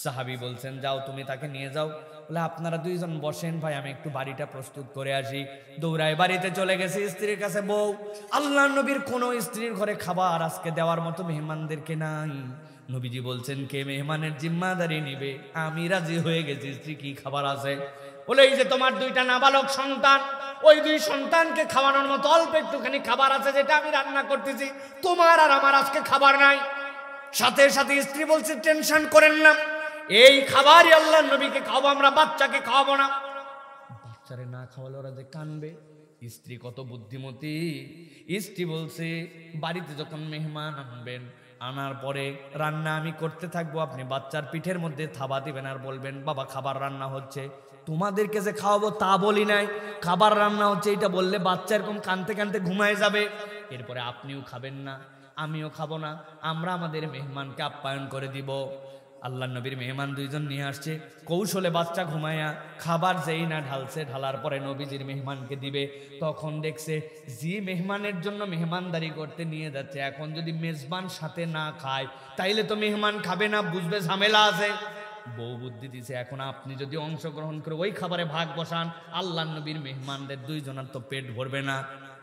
সাহাবী বলছেন, যাও তুমি তাকে নিয়ে যাও। বলে, আপনারা 2 জন বসেন ভাই, আমি একটু বাড়িটা প্রস্তুত করে আসি। দৌড়ায় বাড়িতে চলে গেছে স্ত্রীর কাছে। বউ, আল্লাহ নবীর কোনো স্ত্রীর ঘরে খাবার আজকে দেওয়ার মতো মেহমানদেরকে নাই। নবীজি বলছেন, কে মেহমানের জিম্মাদারি নিবে? আমি রাজি হয়ে গেছি, স্ত্রী কি খাবার আছে? বলে, এই যে তোমার 2টা নাবালক সন্তান, ওই 2 সন্তানকে খাওয়ানোর মতো অল্প একটুখানি খাবার আছে, যেটা আমি রান্না করতেছি। তোমার আর আমার আজকে খাবার নাই। সাথে সাথে স্ত্রী বলছে, টেনশন করেন না, এই খাবারই আল্লাহ নবীকে খাওয়াবো, আমরা বাচ্চাকে খাওয়াবো না। বাচ্চারে না খাওয়ালে ওরা যে কানবে। স্ত্রী কত বুদ্ধিমতী। স্ত্রী বলছে, বাড়িতে যখন মেহমান আনবেন, আনার পরে রান্না আমি করতে থাকবো, আপনি বাচ্চার পিঠের মধ্যে থাবা দিবেন আর বলবেন, বাবা খাবার রান্না হচ্ছে। তোমাদেরকে যে খাওয়াবো তা বলি নাই, খাবার রান্না হচ্ছে এটা বললে বাচ্চা এরকম কানতে কানতে ঘুমায় যাবে। এরপরে আপনিও খাবেন না, আমিও খাবো না, আমরা আমাদের মেহমানকে আপ্যায়ন করে দিব। আল্লাহ নবীর মেহমান 2 জন নিয়ে আসছে, কৌশলে বাচ্চা ঘুমায়া খাবার যেই না ঢালছে, ঢালার পরে নবীজির মেহমানকে দিবে, তখন দেখছে যে মেহমানের জন্য মেহমানদারি করতে নিয়ে যাচ্ছে, এখন যদি মেজবান সাথে না খায় তাইলে তো মেহমান খাবে না, বুঝবে ঝামেলা আছে। বউ বুদ্ধি দিছে, এখন আপনি যদি অংশগ্রহণ করে ওই খাবারে ভাগ বসান, আল্লাহ নবীর মেহমানদের 2 জনের তো পেট ভরবে না।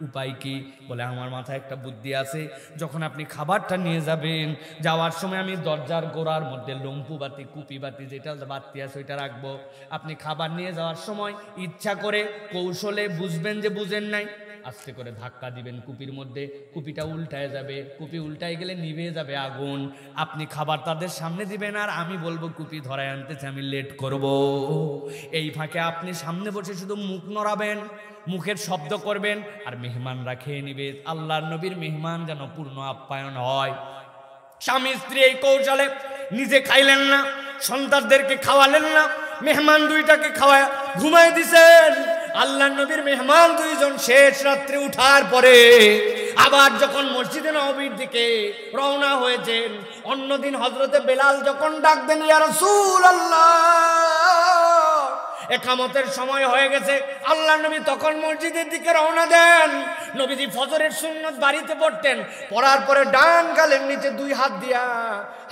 উপায় কি? বলে, আমার মাথায় একটা বুদ্ধি আছে, যখন আপনি খাবারটা নিয়ে যাবেন, যাওয়ার সময় আমি দরজার গোড়ার মধ্যে লম্পু বাতি, কুপি বাতি, যেটা বাতি আছে ওইটা রাখবো। আপনি খাবার নিয়ে যাওয়ার সময় ইচ্ছা করে কৌশলে বুঝবেন যে বুঝেন নাই, আস্তে করে ধাক্কা দিবেন কুপির মধ্যে, কুপিটা উল্টায় যাবে, কুপি উল্টায় গেলে নিভে যাবে আগুন। আপনি খাবার তাদের সামনে দিবেন, আর আমি বলবো কুপি ধরায় আনতেছে, আমি লেট করব। এই ফাঁকে আপনি সামনে বসে শুধু মুখ নড়াবেন, মুখের শব্দ করবেন, আর মেহমানরা খেয়ে নিবে। আল্লাহর নবীর মেহমান যেন পূর্ণ আপ্যায়ন হয়। স্বামী স্ত্রী এই কৌশলে নিজে খাইলেন না, সন্তানদেরকে খাওয়ালেন না, মেহমান 2টাকে খাওয়ায় ঘুমায় দিছেন। আল্লাহ নবীর মেহমান 2 জন শেষ রাত্রে উঠার পরে আবার যখন মসজিদে নববীর দিকে রওনা হয়েছেন, অন্যদিন হযরতে বেলাল যখন ডাক দেন, ইয়া রাসূলুল্লাহ, একামতের সময় হয়ে গেছে, আল্লাহ নবী তখন মসজিদের দিকে রওনা দেন। নবীজি ফজরের সুন্নত বাড়িতে পড়তেন, পড়ার পরে ডান গালের নিচে 2 হাত দিয়া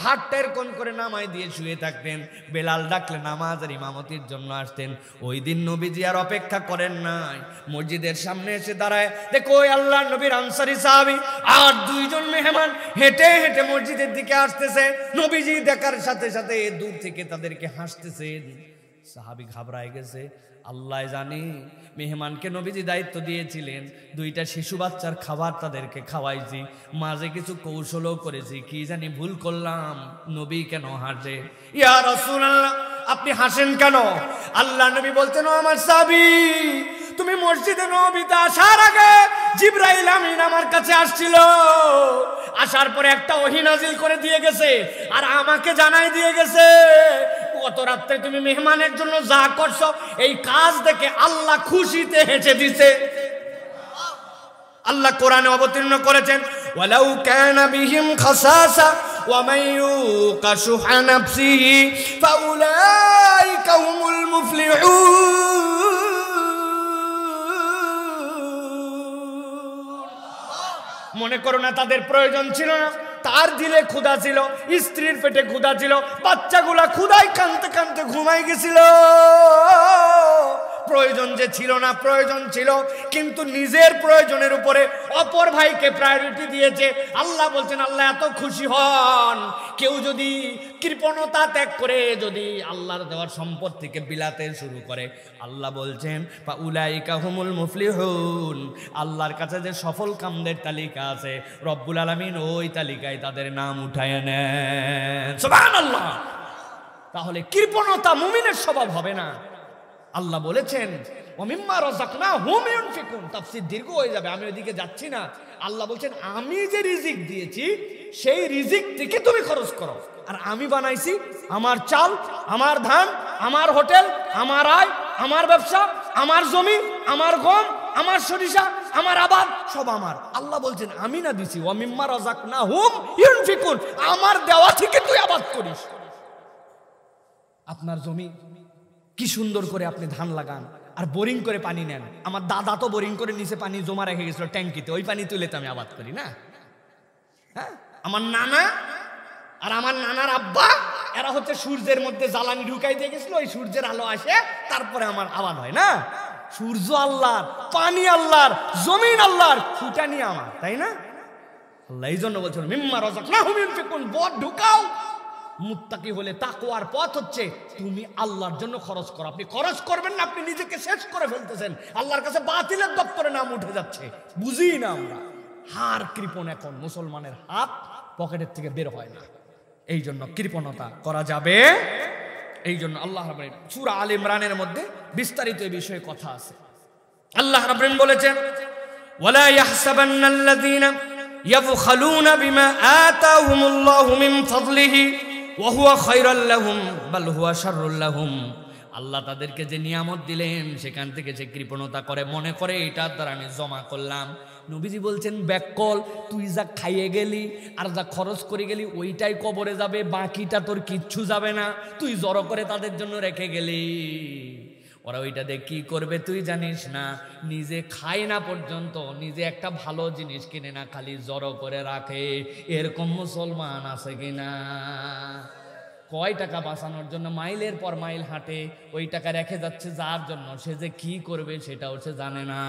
হাতটার কোণ করে নামাই দিয়ে শুয়ে থাকতেন। বেলাল ডাকলে নামাজের ইমামতির জন্য আসতেন। ওই দিন নবীজি আর অপেক্ষা করেন নাই, মসজিদের সামনে এসে দাঁড়ায়, দেখো ওই আল্লাহ নবীর আনসারী সাহাবী আর 2 জন মেহমান হেঁটে হেঁটে মসজিদের দিকে আসতেছে। নবীজি দেখার সাথে সাথে দূর থেকে তাদেরকে হাসতেছেন। সাহাবী ঘাবড়ায় গেছে, আল্লাহ জানে মেহমানকে নবীজি দায়িত্ব দিয়েছিলেন, 2টা শিশু বাচ্চার খাবার তাদেরকে খাওয়াইছি, মাঝে কিছু কৌশলও করেছি, কি জানি ভুল করলাম, নবী কেন হাসে? ইয়া রাসূলুল্লাহ, আপনি হাসেন কেন? আল্লাহ নবী বলতেন, ও আমার সাহাবী, তুমি মসজিদে নববীতে আসার আগে জিবরাইল আমিন আমার কাছে আসছিল, আসার পরে একটা ওহী নাজিল করে দিয়ে গেছে, আর আমাকে জানাই দিয়ে গেছে গত রাতে তুমি মেহমানের জন্য যা করছো, এই কাজ দেখে আল্লাহ খুশিতে হেসে দিছে। আল্লাহ কোরআনে অবতীর্ণ করেছেন, ওয়ালাউ কানা বিহিম খাসাসা ওয়া মান ইউকা শুহা নাফসিহি ফাউলাইকা হুমুল মুফলিহুন। মনে করো না তাদের প্রয়োজন ছিল না, তার দিলে ক্ষুধা ছিল, স্ত্রীর পেটে ক্ষুধা ছিল, বাচ্চাগুলা ক্ষুধায় কাঁদতে কাঁদতে ঘুমাই গেছিল। প্রয়োজন যে ছিল না, প্রয়োজন ছিল, কিন্তু নিজের প্রয়োজনের উপরে অপর ভাইকে প্রায়োরিটি দিয়েছে। আল্লাহ বলছেন আল্লাহ এত খুশি হন কেউ যদি কৃপণতা ত্যাগ করে যদি আল্লাহর দেওয়ার সম্পদ থেকে বিলাতে শুরু করে। আল্লাহ বলছেন উলাইকা হুমুল মুফলিহুন, আল্লাহর কাছে যে সফল কামদের তালিকা আছে রব্বুল আলামিন ওই তালিকায় তাদের নাম উঠায় নেন। সুবহানাল্লাহ। তাহলে কৃপণতা মুমিনের স্বভাব হবে না। আল্লাহ বলেছেন ওমিম্মা রাযাকনাহুম ইউনফিকুন, তাফসীর দীর্ঘ হয়ে যাবে, আমি ওইদিকে যাচ্ছি না। আল্লাহ বলছেন আমি যে রিজিক দিয়েছি সেই রিজিক থেকে তুমি খরচ করো। আর আমি বানাইছি আমার চাল, আমার ধান, আমার হোটেল, আমার আয়, আমার ব্যবসা, আমার জমি, আমার গম, আমার সরিষা, আমার আবাদ সব আমার। আল্লাহ বলছেন আমি না দিছি ওমিম্মা রাযাকনাহুম ইউনফিকুন, আমার দেওয়া থেকে তুই আবাদ করিস। আপনার জমি কি সুন্দর করে আপনি ধান লাগান আর বোরিং করে পানি নেন। আমার দাদা তো বোরিং করে নিচে পানি জমা রেখে গেছিল ট্যাঙ্কিতে, ওই পানি তুলে তো আমি আবাদ করি না। হ্যাঁ, আমার নানা আর আমার নানার আব্বা এরা হচ্ছে সূর্যের মধ্যে জ্বালানি ঢুকাই দিয়ে গেছিল, ওই সূর্যের আলো আসে তারপরে আমার আবাদ হয় না। সূর্য আল্লাহর, পানি আল্লাহর, জমিন আল্লাহর, ফুটানি আমার, তাই না? আল্লাহ এই জন্য বলছেন মিম্মা রাযাকনাহুম ইউনফিকুন, বদ ঢুকাও। মুত্তাকি হলে তাকওয়ার পথ হচ্ছে তুমি আল্লাহর জন্য খরচ করো। আপনি খরচ করবেন না, আপনি নিজেকে শেষ করে ফেলতেছেন, আল্লাহর কাছে বাতিলের দপ্তরে নাম উঠে যাচ্ছে। বুঝি না আমরা। হার কৃপণ এখন মুসলমানের হাত পকেটের থেকে বের হয় না। এই জন্য কৃপণতা করা যাবে। এই জন্য আল্লাহ রাব্বুল আলামিন সূরা আল ইমরানের মধ্যে বিস্তারিত এই বিষয়ে কথা আছে। আল্লাহ রাব্বুল আলামিন বলেছেন ওয়ালা ইয়াহসাবান্নাল্লাযীনা ইয়াবখালুনা বিমা আতাহুমুল্লাহু মিন ফাদলিহি ওয়া হুয়া খায়রুল লাহুম বাল হুয়া শাররুল লাহুম। আল্লাহ তাদেরকে যে নিয়ামত দিলেন সেখান থেকে যে কৃপণতা করে, মনে করে এটার দ্বারা আমি জমা করলাম। নবীজি বলছেন ব্যাককল, তুই যা খাইয়ে গেলি আর যা খরচ করে গেলি ওইটাই কবরে যাবে, বাকিটা তোর কিচ্ছু যাবে না। তুই জড়ো করে তাদের জন্য রেখে গেলি, ওরা ওইটা দিয়ে কি করবে তুই জানিস না। নিজে খায় না পর্যন্ত, নিজে একটা ভালো জিনিস কিনে না, খালি জড়ো করে রাখে। এরকম মুসলমান আছে কিনা? কয় টাকা বাঁচানোর জন্য মাইলের পর মাইল হাঁটে, ওই টাকা রেখে যাচ্ছে যার জন্য, সে যে কি করবে সেটাও সে জানে না।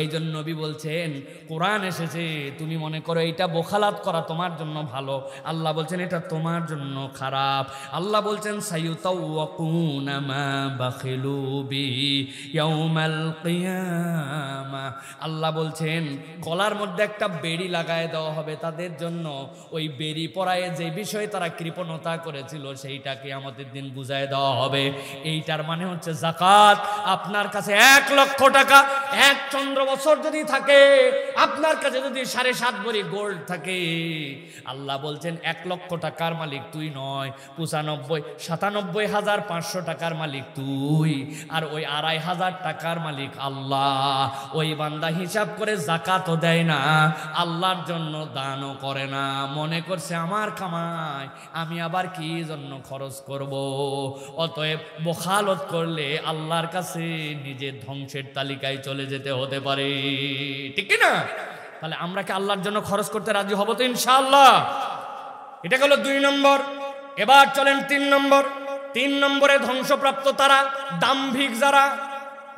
এই জন্য নবী বলছেন, কোরআন এসেছে, তুমি মনে করো এইটা বোখালাত করা তোমার জন্য ভালো, আল্লাহ বলছেন এটা তোমার জন্য খারাপ। আল্লাহ বলছেন সাইয়ুতাওয়াকুনা মা বাখিলু বিহি ইয়াউমাল কিয়ামা। আল্লাহ বলছেন গলার মধ্যে একটা বেড়ি লাগায় দেওয়া হবে তাদের জন্য, ওই বেড়ি পরায়ে যে বিষয়ে তারা কৃপণতা করেছিল সেইটাকে আমাদের দিন বুঝায় দেওয়া হবে। এইটার মানে হচ্ছে যাকাত। আপনার কাছে 1 লক্ষ টাকা 1 চন্দ্র বছর যদি থাকে, আপনার কাছে যদি 7.5 ভরি গোল্ড থাকে, আল্লাহ বলছেন 1 লক্ষ টাকার মালিক তুই নয়, 97,500 টাকার মালিক তুই, আর ওই 2,500 টাকার মালিক আল্লাহ। ওই বান্দা হিসাব করে যাকাতও দেয় না, আল্লাহর জন্য দানও করে না, মনে করছে আমার কামাই আমি আবার কি জন্য খরচ করব। অতএব বখালত করলে আল্লাহর কাছে নিজের ধ্বংসের তালিকায় চলে যেতে হতে পারে, ঠিক না? তাহলে আমরা কি আল্লাহর জন্য খরচ করতে রাজি হব তো ইনশাআল্লাহ? এটা হলো 2 নম্বর। এবার চলেন 3 নম্বর। 3 নম্বরে ধ্বংসপ্রাপ্ত তারা, দাম্ভিক যারা।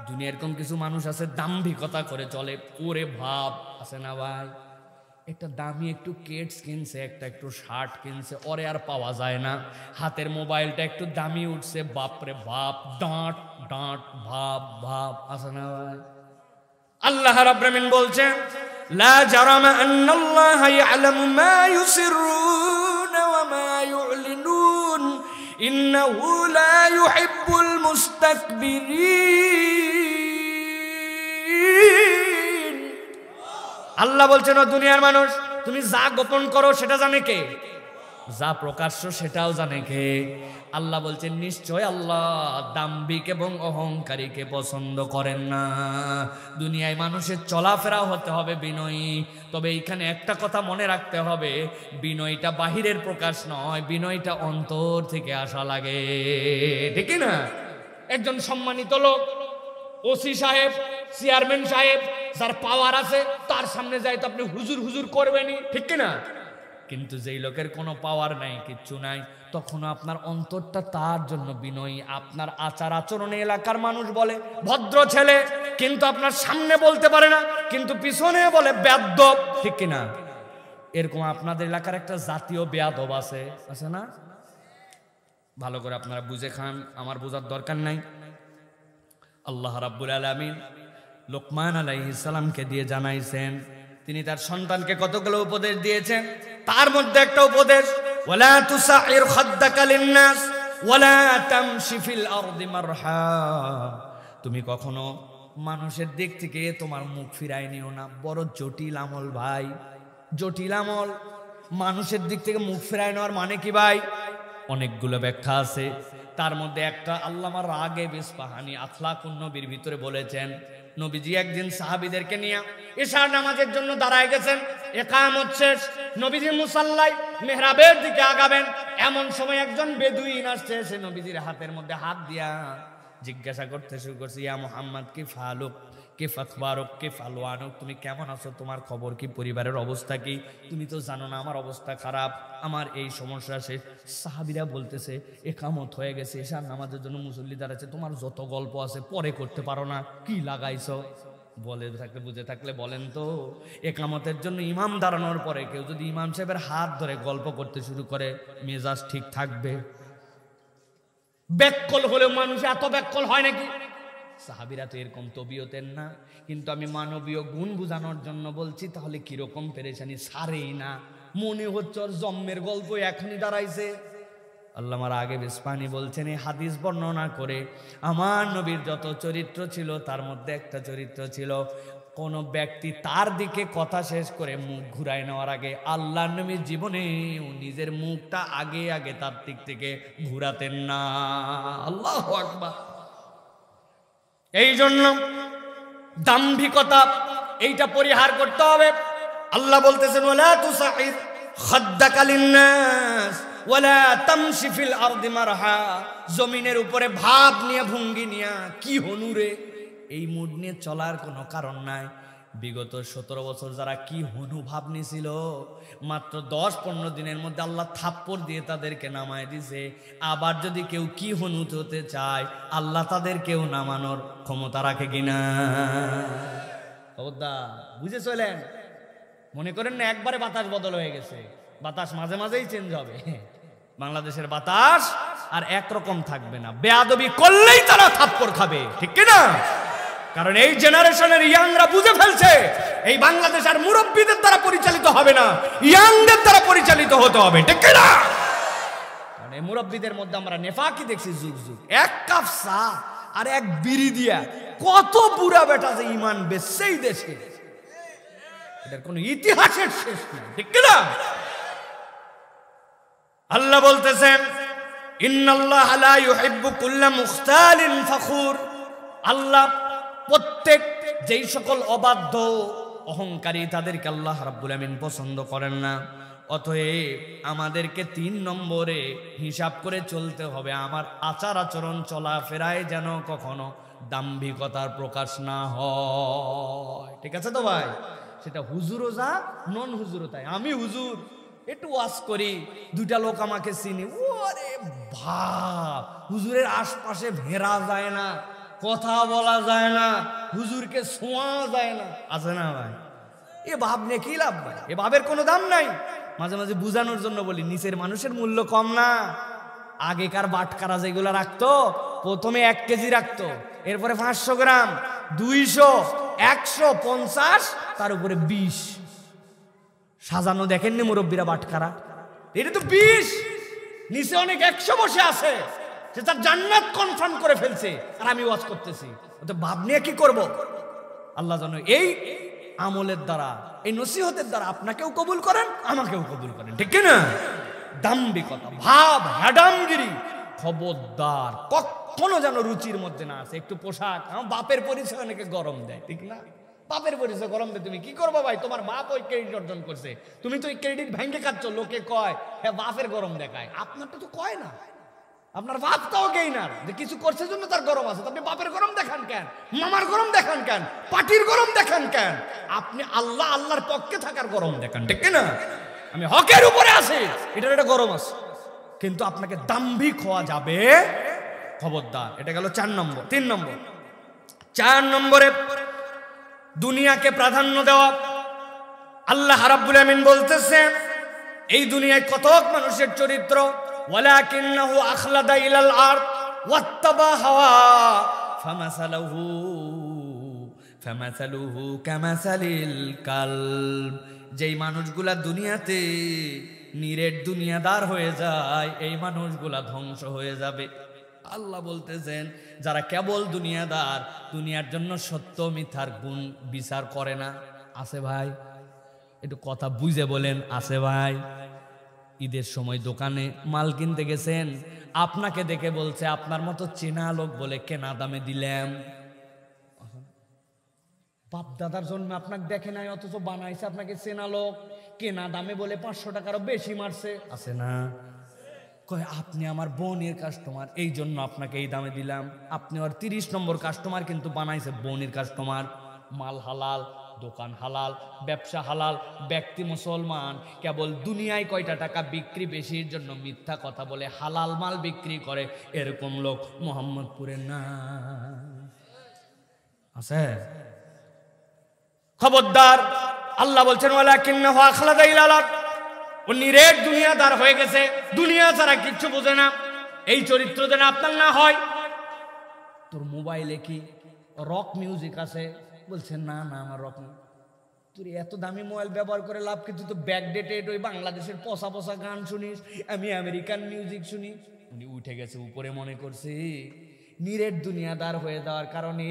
দুনিয়ার এরকম কিছু মানুষ আছে দাম্ভিকতা করে চলে। ওরে ভাব আছে না ভাই, একটা দামি একটু কেটস কিনছে, একটু শার্ট কিনছে, ওরে আর পাওয়া যায় না। হাতের মোবাইলটা একটু দামি উঠছে, বাপরে বাপ, ডাঁট ডাঁট ভাব ভাব আছে না ভাই? আল্লাহ রাব্বুল আলামিন বলছেন লা জারামা আন্নাল্লাহা ইয়ালামু মা ইউসিররুনা ওয়া মা ইউলিনুন ইন্নাহু লা ইউহিব্বুল মুস্তাকবিরিন। আল্লাহ বলছেন ও দুনিয়ার মানুষ, তুমি যা গোপন করো সেটা জানে কে? যা প্রকাশ্য সেটাও জানে কে? আল্লাহ বলছেন নিশ্চয় আল্লাহ দাম্ভিক এবং অহংকারীকে পছন্দ করেন না। দুনিয়ায় মানুষের চলাফেরা হতে হবে বিনয়ী। তবে এইখানে একটা কথা মনে রাখতে হবে, বিনয়টা বাহিরের প্রকাশ নয়, বিনয়টা অন্তর থেকে আসা লাগে, ঠিক না? একজন সম্মানিত লোক, ওসি সাহেব, চেয়ারম্যান সাহেব, যার পাওয়ার আছে তার সামনে যায় তো আপনি হুজুর হুজুর করবেনই, ঠিক না? কিন্তু যেই লোকের কোনো পাওয়ার নাই, কিচ্ছু নাই, তখনও আপনার অন্তরটা তার জন্য বিনয়ী। আপনার আচার আচরণে এলাকার মানুষ বলে ভদ্র ছেলে, কিন্তু আপনার সামনে বলতে পারে না, কিন্তু পিছনে বলে বেয়াদব, ঠিক কিনা? এরকম আপনাদের এলাকার একটা জাতীয় বেয়াদব আছে, আছে না? ভালো করে আপনারা বুঝে খান, আমার বোঝার দরকার নাই। আল্লাহ রাব্বুল আলামিন লোকমান আলাইহিস সালামকে দিয়ে জানাইছেন, তিনি তার সন্তানকে কতগুলো উপদেশ দিয়েছেন। তার মধ্যে একটা উপদেশ, ওয়ালা তুসাইর খাদ্দাকা লিন্নাস ওয়ালা তামশি ফিল আরদি মারহা। তুমি কখনো মানুষের দিক থেকে তোমার মুখ ফিরাই নিও না। বড় জটিল আমল ভাই, জটিল আমল। মানুষের দিক থেকে মুখ ফিরাই নেওয়ার মানে কি ভাই? অনেকগুলো ব্যাখ্যা আছে। তার মধ্যে একটা আল্লামা রাগিব ইসফাহানি আখলাকুন নবীর ভিতরে বলেছেন, নবীজি একদিন সাহাবীদেরকে নিয়ে ইশার নামাজের জন্য দাঁড়ায় গেছেন। ইকামত শেষ, নবীজি মুসাল্লায় মেহরাবের দিকে আগাবেন, এমন সময় একজন বেদুইন আসছে। সে নবীজির হাতের মধ্যে হাত দিয়া জিজ্ঞাসা করতে শুরু করছে, ইয়া মুহাম্মদ কি ফালুক, কে ফাতবারক, কে ফালওয়ানুক, তুমি কেমন আছো, তোমার খবর কি, পরিবারের অবস্থা কি? তুমি তো জানো না আমার অবস্থা খারাপ, আমার এই সমস্যা। সে সাহাবীরা বলতেছে ইকামত হয়ে গেছে, এশার নামাজের জন্য মুসল্লি দাঁড়াচ্ছে, তোমার যত গল্প আছে পরে করতে পারো না, কি লাগাইছো? বলে থাকলে বুঝে থাকলে বলেন তো, ইকামতের জন্য ইমাম দাঁড়ানোর পরে কেউ যদি ইমাম সাহেবের হাত ধরে গল্প করতে শুরু করে, মেজাজ ঠিক থাকবে? ব্যাককল হলেও মানুষ এত ব্যাককল হয় নাকি? সাহাবীরা তো এরকম তবিয়তের না, কিন্তু আমি মানবীয় গুণ বোঝানোর জন্য বলছি। তাহলে কিরকম পেরেশানি, সারেই না, মনে হচ্ছে ওর জন্মের গল্প এখনই দাঁড়াইছে। আল্লামা রাগিব ইসফাহানি বলছেন, এই হাদিস বর্ণনা করে আমার নবীর যত চরিত্র ছিল তার মধ্যে একটা চরিত্র ছিল, কোন ব্যক্তি তার দিকে কথা শেষ করে মুখ ঘুরাই নেওয়ার আগে আল্লাহর নবীর জীবনে নিজের মুখটা আগে আগে তার দিক থেকে ঘুরাতেন না। আল্লাহু আকবার। এই জন্য দাম্ভিকতা এইটা পরিহার করতে হবে। আল্লাহ বলতেছেন, ওয়ালা তুসাইর খাদ্দাকা লিন্নাস ওয়ালা তামশি ফিল আরদি মারহা। জমিনের উপরে ভাব নিয়ে, ভঙ্গি নিয়ে, কি হনুরে, এই মুড নিয়ে চলার কোনো কারণ নাই। বিগত 17 বছর যারা কি হনু ভাব নিছিল, মাত্র 10-15 দিনের মধ্যে আল্লাহ থাপ্পড় দিয়ে তাদেরকে নামায় দিছে। আবার যদি কেউ কি হনুত হতে চায়, আল্লাহ তাদেরকেও নামানোর ক্ষমতা রাখে কিনা? বুঝে চলেন, মনে করেন না একবারে বাতাস বদল হয়ে গেছে। বাতাস মাঝে মাঝেই চেঞ্জ হবে। বাংলাদেশের বাতাস আর একরকম থাকবে না। বেয়াদবি করলেই তারা থাপ্পড় খাবে, ঠিক কিনা? কারণ এই জেনারেশনের ইয়াংরা বুঝে ফেলছে এই বাংলাদেশ আর মুরব্বীদের দ্বারা পরিচালিত হবে না, ইয়াংদের দ্বারা পরিচালিত হতে হবে, ঠিক কিনা? কারণ এই মুরব্বীদের মধ্যে আমরা নেফাকি দেখছি যুগ যুগ। এক কাপ চা আর এক বিড়ি দিয়া কত বুড়া বেটা যে ইমান বেচছেই দেশে, এটার কোন ইতিহাসের শেষ নেই, ঠিক কিনা? আল্লাহ বলতেছেন, ইন্নাল্লাহা লা ইউহিব্বু কুল্লা মুখতালিন ফখুর। আল্লাহ প্রত্যেক যেই সকল অবাধ্য অহংকারী তাদেরকে আল্লাহ রাব্বুল আমিন পছন্দ করেন না। অতএব আমাদেরকে 3 নম্বরে হিসাব করে চলতে হবে। আমার আচার আচরণ চলাফেরায় যেন কখনো দাম্ভিকতার প্রকাশ না হয়, ঠিক আছে তো ভাই? সেটা হুজুরও যা, নন হুজুরও তাই। আমি হুজুর, একটু ওয়াজ করি, 2টা লোক আমাকে চিনি, ওরে ভাব, হুজুরের আশপাশে ভেড়া যায় না, কথা বলা যায় না, হুজুরকে ছোঁয়া যায় না, আছে না ভাই? এ ভাব নিয়ে কি লাভ ভাই? এ ভাবের কোনো দাম নাই। মাঝে মাঝে বুঝানোর জন্য বলি, নিচের মানুষের মূল্য কম না। আগেকার বাটকারা যেগুলো রাখতো, প্রথমে 1 কেজি রাখতো, এরপরে 500 গ্রাম, 200, 150, তার উপরে 20 সাজানো। দেখেননি মুরব্বীরা বাটকারা? এটা তো 20, নিচে অনেক 100 বসে আছে, সে তার জান্নাত কনফার্ম করে ফেলছে, আর আমি ওয়াজ করতেছি। তো ভাব নিয়ে কি করব? আল্লাহ জানো এই আমলের দ্বারা, এই নসিহতের দ্বারা আপনাকেও কবুল করেন, আমাকেও কবুল করেন, ঠিক কিনা? দাম্ভিকতা, ভাব, হ্যাডামগিরি খবরদার কখনো যেন রুচির মধ্যে না আসে। একটু পোশাক, আমার বাপের পরিচয় অনেকে গরম দেয়, ঠিক না? বাপের পরিচয় গরম দেয়, তুমি কি করবো ভাই? তোমার বাপ ওই ক্রেডিট অর্জন করছে, তুমি তো ওই ক্রেডিট ভেঙে খাচ্ছ। লোকে কয় হ্যাঁ বাপের গরম দেখায়, আপনারটা তো কয় না। আপনার বাপ তাও গেইনার, যে কিছু করছে জন্য তার গরম আছে। আপনি বাপের গরম দেখান কেন? মামার গরম দেখান কেন? পার্টির গরম দেখান কেন? আপনি আল্লাহ আল্লাহর পক্ষে থাকার গরম দেখান, ঠিক না? আমি হকের উপরে আছি, এটার একটা গরম আছে। কিন্তু আপনাকে দাম্ভিক হওয়া যাবে খবরদার। এটা গেল 4 নম্বর। 3 নম্বর, 4 নম্বরে দুনিয়াকে প্রাধান্য দেওয়া। আল্লাহ রাব্বুল আমিন বলতেছেন এই দুনিয়ায় কত মানুষের চরিত্র, ওয়ালাকিন্নাহু আখলাদা ইলাল আরদ ওয়াত্তাবা হাওয়া ফামাসালুহু কামাসালিল কালব। যেই মানুষগুলা দুনিয়াতে নিরেট দুনিয়াদার হয়ে যায়, এই মানুষগুলা ধ্বংস হয়ে যাবে। আল্লাহ বলতেছেন যারা কেবল দুনিয়াদার, দুনিয়ার জন্য সত্য মিথ্যার গুণ বিচার করে না, আছে ভাই? একটু কথা বুঝে বলেন, আছে ভাই? ঈদের সময় দোকানে মাল কিনতে গেছেন, আপনাকে দেখে বলছে আপনার মতো চেনা লোক বলে কেনা দামে দিলাম। বাপ দাদার জন্য আপনাকে দেখে নাই, অথচ বানাইছে আপনাকে চেনা লোক, কেনা দামে বলে 500 টাকারও বেশি মারছে, আছে না? কয় আপনি আমার বোনের কাস্টমার, এই জন্য আপনাকে এই দামে দিলাম। আপনি আর 30 নম্বর কাস্টমার, কিন্তু বানাইছে বোনের কাস্টমার। মাল হালাল, দোকান হালাল, ব্যবসা হালাল, ব্যক্তি মুসলমান, কেবল দুনিয়ায় কয়টা টাকা বিক্রি বেশির জন্য মিথ্যা কথা বলে হালাল মাল বিক্রি করে, এরকম লোক মোহাম্মদপুরে না, আছে? খবরদার। আল্লাহ বলছেন ওয়ালাকিন্নাহু আখলাদা ইলাল আরদ, ও নিরেট দুনিয়াদার হয়ে গেছে, দুনিয়া ছাড়া কিচ্ছু বোঝে না। এই চরিত্র যেন আপনার না হয়। তোর মোবাইলে কি রক মিউজিক আছে? বলছেন না না আমার রক। তুই এত দামি মোবাইল ব্যবহার করে লাভ কি? তুই তো ব্যাকডেটেড ওই বাংলাদেশের পচা পচা গান শুনিস, আমি আমেরিকান মিউজিক শুনি। উনি উঠে গেছে উপরে, মনে করছে নিরেট দুনিয়াদার হয়ে যাওয়ার কারণে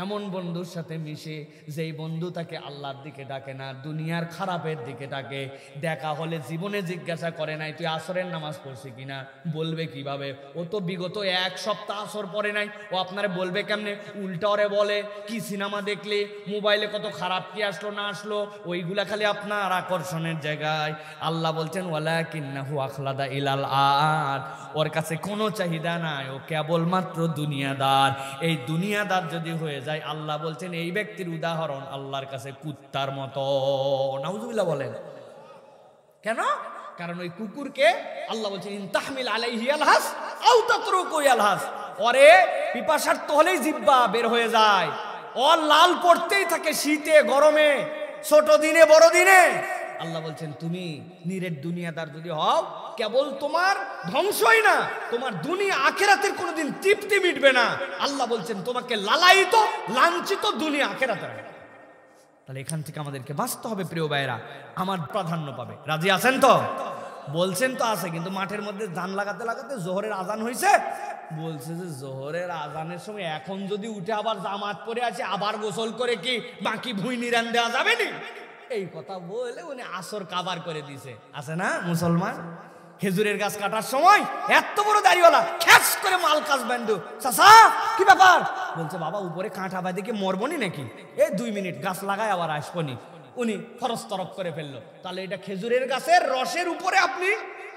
এমন বন্ধুর সাথে মিশে যেই বন্ধু তাকে আল্লাহর দিকে ডাকে না, দুনিয়ার খারাপের দিকে ডাকে। দেখা হলে জীবনে জিজ্ঞাসা করে নাই তুই আসরের নামাজ পড়ছি কিনা, বলবে কিভাবে? ও তো বিগত 1 সপ্তাহ আসর পড়ে নাই, ও আপনারে বলবে কেমনে? উল্টা ওরে বলে কি সিনেমা দেখলে, মোবাইলে কত খারাপ কি আসলো না আসলো, ওইগুলা খালি আপনার আকর্ষণের জায়গায়। আল্লাহ বলছেন ওয়ালাকিন্নাহু আখলাদা ইলাল আরদ, ওর কাছে কোনো চাহিদা নাই, ও কেবলমাত্র দুনিয়াদার। এই দুনিয়াদার যদি হয়ে যায়, আল্লাহ বলছেন এই ব্যক্তির উদাহরণ আল্লাহর কাছে কুত্তার মতো। নাউজুবিল্লাহ বলেন। কেন? কারণ ওই কুকুরকে আল্লাহ বলছেন ইন তাহমিল আলাইহি আলহাস আও তাতরুকু আলহাস, ওরে পিপাসার্ত হলেই জিহ্বা বের হয়ে যায়, ও লাল পড়তেই থাকে শীতে গরমে, ছোট দিনে বড় দিনে। আল্লাহ বলছেন তুমি নিরেট দুনিয়াদার যদি হও, কেবল তোমার ধ্বংসই না, তোমার দুনিয়া আখেরাতের কোনোদিন তৃপ্তি মিটবে না। আল্লাহ বলছেন তোমাকে লালায়িত লাঞ্ছিত দুনিয়া আখেরাতে। তাহলে এখান থেকে আমাদেরকে বাঁচতে হবে প্রিয় ভাইরা, আমার প্রাধান্য পাবে। রাজি আছেন তো? বলছেন তো আছে, কিন্তু মাঠের মধ্যে ধান লাগাতে লাগাতে জোহরের আজান হয়েছে, বলছে যে জোহরের আজানের সময় এখন যদি উঠে আবার জামাত পরে আছে, আবার গোসল করে কি বাকি ভুঁই নিরান দেওয়া যাবে না? এই কথা বলে উনি আসর কাবার করে দিছে, আছে না মুসলমান? খেজুরের গাছ কাটার সময় এত বড় দাড়িওয়ালা খ্যাস করে মাল কাজ বান্ধু, চাচা কি ব্যাপার? বলছে বাবা উপরে কাঁটা বাঁধে কি মরবনি নাকি, এই 2 মিনিট গাছ লাগায় আবার আসবনি। উনি ফরজ তরফ করে ফেললো। তাহলে এটা খেজুরের গাছের রসের উপরে আপনি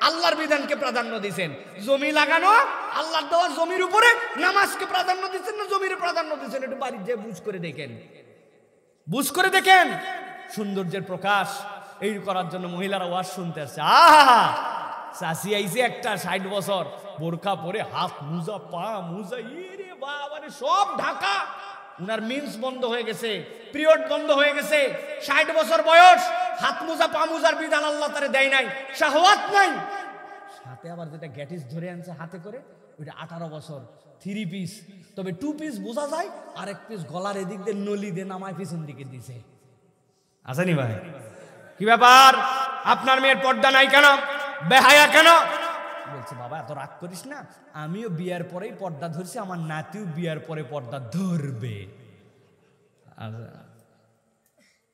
আল্লাহর বিধানকে প্রাধান্য দিচ্ছেন। জমি লাগানো আল্লাহর দেওয়া জমির উপরে নামাজকে প্রাধান্য দিচ্ছেন না জমির প্রাধান্য দিচ্ছেন? একটু বাড়ির যে বুঝ করে দেখেন, বুঝ করে দেখেন সৌন্দর্যের প্রকাশ। এই করার জন্য মহিলারা ওয়াজ শুনতে আসছে। আহা চাষি আইছে একটা 60 বছর, বোরখা পরে, হাত মুজা, পা মুজা, ইরে বাবারে সব ঢাকা। উনার মিন্স বন্ধ হয়ে গেছে, পিরিয়ড বন্ধ হয়ে গেছে, 60 বছর বয়স, হাত মুজা পা মুজার বিধান আল্লাহ তারে দেয় নাই, শাহওয়াত নাই। সাথে আবার যেটা গ্যাটিস ধরে আনছে হাতে করে, ওইটা 18 বছর, 3 পিস। তবে 2 পিস বোঝা যায়, আরেক পিস গলার এদিক দিয়ে নলি দিয়ে নামায় পিছন দিকে দিছে। আসেনি ভাই? কি ব্যাপার? আপনার মেয়ের পর্দা নাই কেন? বেহায়া কেন? বলছে বাবা এত রাগ করিস না, আমিও বিয়ার পরেই পর্দা ধরছি, আমার নাতিও বিয়ার পরে পর্দা ধরবে।